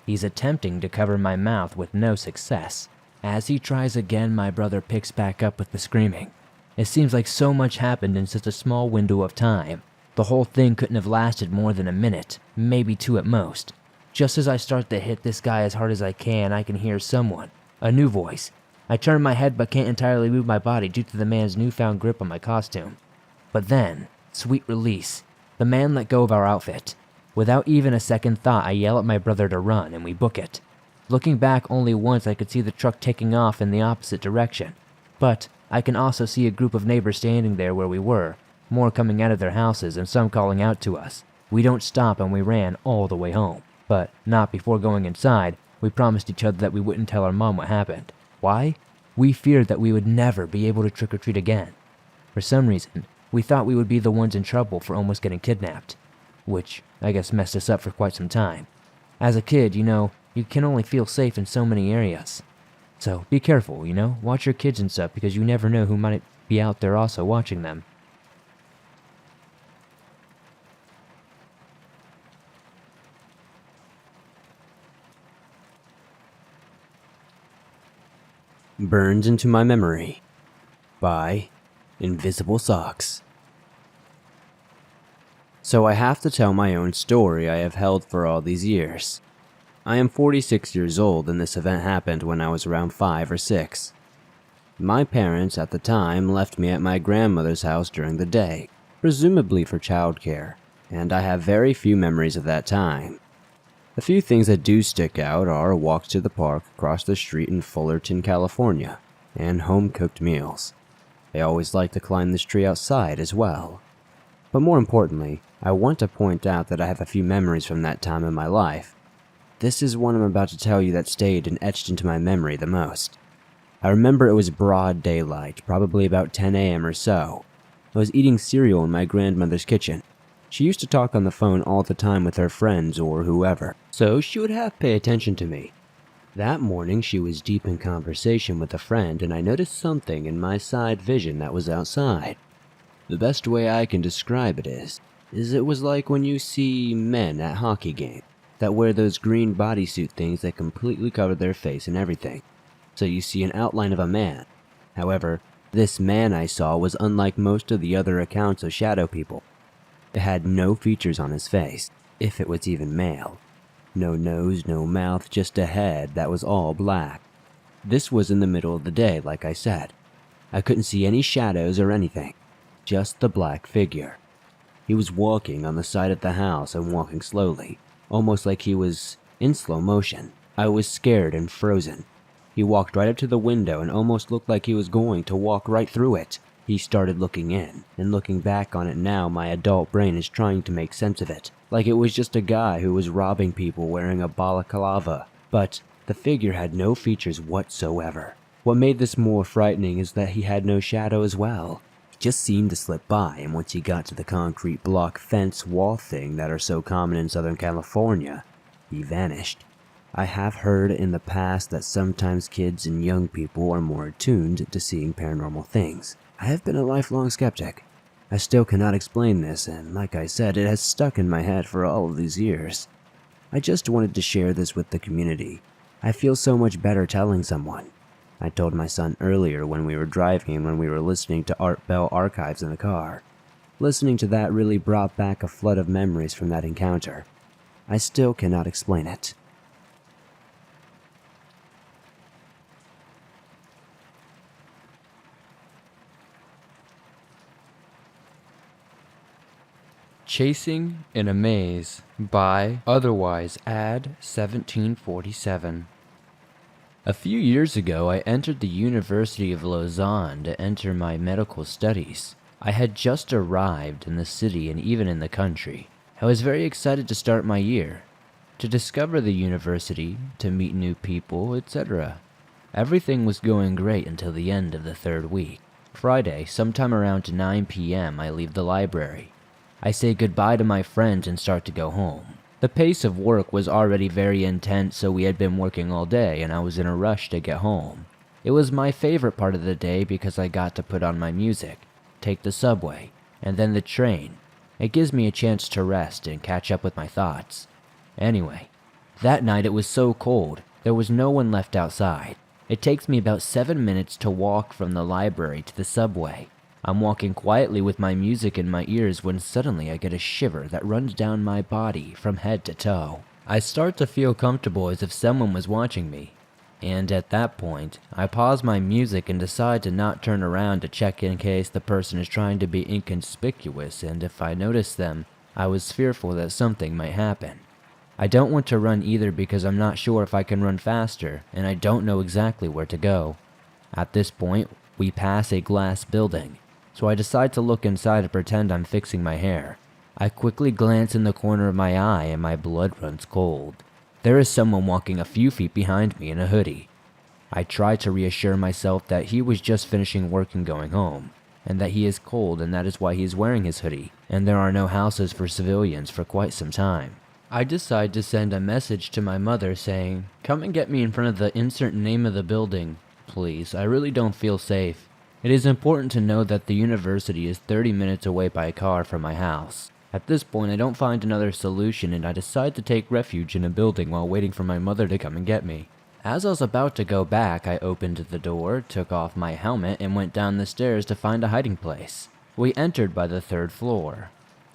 [SPEAKER 4] He's attempting to cover my mouth with no success. As he tries again, my brother picks back up with the screaming. It seems like so much happened in such a small window of time. The whole thing couldn't have lasted more than a minute, maybe 2 at most. Just as I start to hit this guy as hard as I can hear someone, a new voice. I turn my head but can't entirely move my body due to the man's newfound grip on my costume. But then, sweet release, the man let go of our outfit. Without even a second thought, I yell at my brother to run, and we book it. Looking back only once, I could see the truck taking off in the opposite direction. But I can also see a group of neighbors standing there where we were, more coming out of their houses and some calling out to us. We don't stop and we ran all the way home. But not before going inside. We promised each other that we wouldn't tell our mom what happened. Why? We feared that we would never be able to trick-or-treat again. For some reason, we thought we would be the ones in trouble for almost getting kidnapped, which I guess messed us up for quite some time. As a kid, you can only feel safe in so many areas. So be careful, watch your kids and stuff because you never know who might be out there also watching them.
[SPEAKER 5] Burned into my memory by Invisible Socks. So I have to tell my own story I have held for all these years. I am 46 years old and this event happened when I was around 5 or 6. My parents at the time left me at my grandmother's house during the day, presumably for childcare, and I have very few memories of that time. The few things that do stick out are walks to the park across the street in Fullerton, California, and home-cooked meals. I always like to climb this tree outside as well. But more importantly, I want to point out that I have a few memories from that time in my life. This is one I'm about to tell you that stayed and etched into my memory the most. I remember it was broad daylight, probably about 10 a.m. or so. I was eating cereal in my grandmother's kitchen. She used to talk on the phone all the time with her friends or whoever, so she would have to pay attention to me. That morning, she was deep in conversation with a friend, and I noticed something in my side vision that was outside. The best way I can describe it is it was like when you see men at hockey games that wear those green bodysuit things that completely cover their face and everything. So you see an outline of a man. However, this man I saw was unlike most of the other accounts of shadow people. It had no features on his face, if it was even male. No nose, no mouth, just a head that was all black. This was in the middle of the day, like I said. I couldn't see any shadows or anything, just the black figure. He was walking on the side of the house and walking slowly, almost like he was in slow motion. I was scared and frozen. He walked right up to the window and almost looked like he was going to walk right through it. He started looking in, and looking back on it now, my adult brain is trying to make sense of it, like it was just a guy who was robbing people wearing a balaclava. But the figure had no features whatsoever. What made this more frightening is that he had no shadow as well. He just seemed to slip by, and once he got to the concrete block fence wall thing that are so common in Southern California, he vanished. I have heard in the past that sometimes kids and young people are more attuned to seeing paranormal things. I have been a lifelong skeptic. I still cannot explain this, and like I said, it has stuck in my head for all of these years. I just wanted to share this with the community. I feel so much better telling someone. I told my son earlier when we were driving and when we were listening to Art Bell Archives in the car. Listening to that really brought back a flood of memories from that encounter. I still cannot explain it.
[SPEAKER 4] Chasing in a Maze by Otherwise Add 1747. A few years ago, I entered the University of Lausanne to enter my medical studies. I had just arrived in the city and even in the country. I was very excited to start my year, to discover the university, to meet new people, etc. Everything was going great until the end of the third week. Friday, sometime around 9 p.m., I leave the library. I say goodbye to my friends and start to go home. The pace of work was already very intense, so we had been working all day and I was in a rush to get home. It was my favorite part of the day because I got to put on my music, take the subway, and then the train. It gives me a chance to rest and catch up with my thoughts. Anyway, that night it was so cold, there was no one left outside. It takes me about 7 minutes to walk from the library to the subway. I'm walking quietly with my music in my ears when suddenly I get a shiver that runs down my body from head to toe. I start to feel comfortable as if someone was watching me. And at that point, I pause my music and decide to not turn around to check in case the person is trying to be inconspicuous, and if I notice them, I was fearful that something might happen. I don't want to run either because I'm not sure if I can run faster, and I don't know exactly where to go. At this point, we pass a glass building. So I decide to look inside and pretend I'm fixing my hair. I quickly glance in the corner of my eye and my blood runs cold. There is someone walking a few feet behind me in a hoodie. I try to reassure myself that he was just finishing work and going home, and that he is cold and that is why he is wearing his hoodie, and there are no houses for civilians for quite some time. I decide to send a message to my mother saying, "Come and get me in front of the insert name of the building, please. I really don't feel safe." It is important to know that the university is 30 minutes away by car from my house. At this point, I don't find another solution and I decide to take refuge in a building while waiting for my mother to come and get me. As I was about to go back, I opened the door, took off my helmet, and went down the stairs to find a hiding place. We entered by the 3rd floor.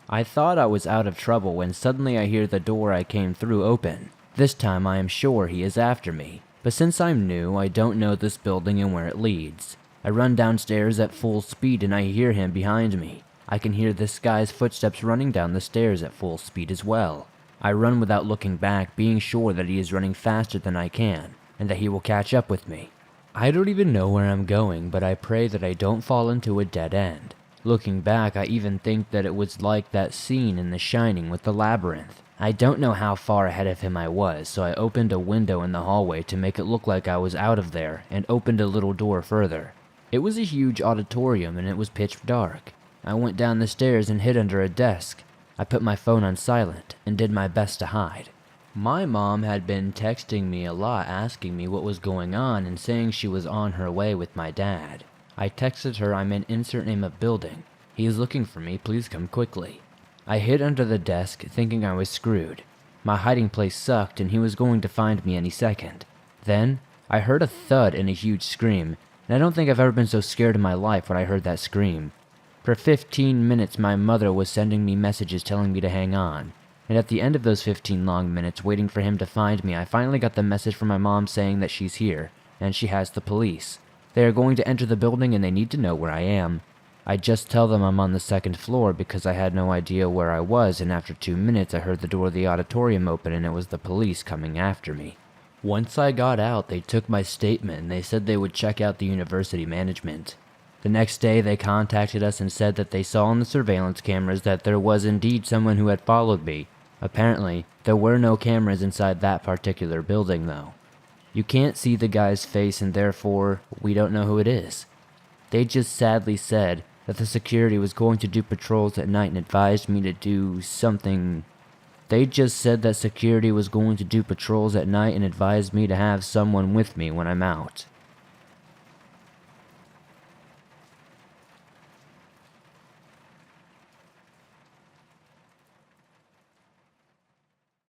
[SPEAKER 4] I thought I was out of trouble when suddenly I hear the door I came through open. This time I am sure he is after me, but since I'm new, I don't know this building and where it leads. I run downstairs at full speed and I hear him behind me. I can hear this guy's footsteps running down the stairs at full speed as well. I run without looking back, being sure that he is running faster than I can, and that he will catch up with me. I don't even know where I'm going, but I pray that I don't fall into a dead end. Looking back, I even think that it was like that scene in The Shining with the labyrinth. I don't know how far ahead of him I was, so I opened a window in the hallway to make it look like I was out of there, and opened a little door further. It was a huge auditorium and it was pitch dark. I went down the stairs and hid under a desk. I put my phone on silent and did my best to hide. My mom had been texting me a lot asking me what was going on and saying she was on her way with my dad. I texted her, "I'm in insert name of building. He is looking for me, please come quickly." I hid under the desk thinking I was screwed. My hiding place sucked and he was going to find me any second. Then, I heard a thud and a huge scream, and I don't think I've ever been so scared in my life when I heard that scream. For 15 minutes my mother was sending me messages telling me to hang on. And at the end of those 15 long minutes waiting for him to find me, I finally got the message from my mom saying that she's here, and she has the police. They are going to enter the building and they need to know where I am. I just tell them I'm on the second floor because I had no idea where I was, and after 2 minutes I heard the door of the auditorium open and it was the police coming after me. Once I got out, they took my statement and they said they would check out the university management. The next day they contacted us and said that they saw on the surveillance cameras that there was indeed someone who had followed me. Apparently, there were no cameras inside that particular building though. You can't see the guy's face and therefore, we don't know who it is. They just sadly said that the security was going to do patrols at night and advised me to do something. They just said that security was going to do patrols at night and advised me to have someone with me when I'm out.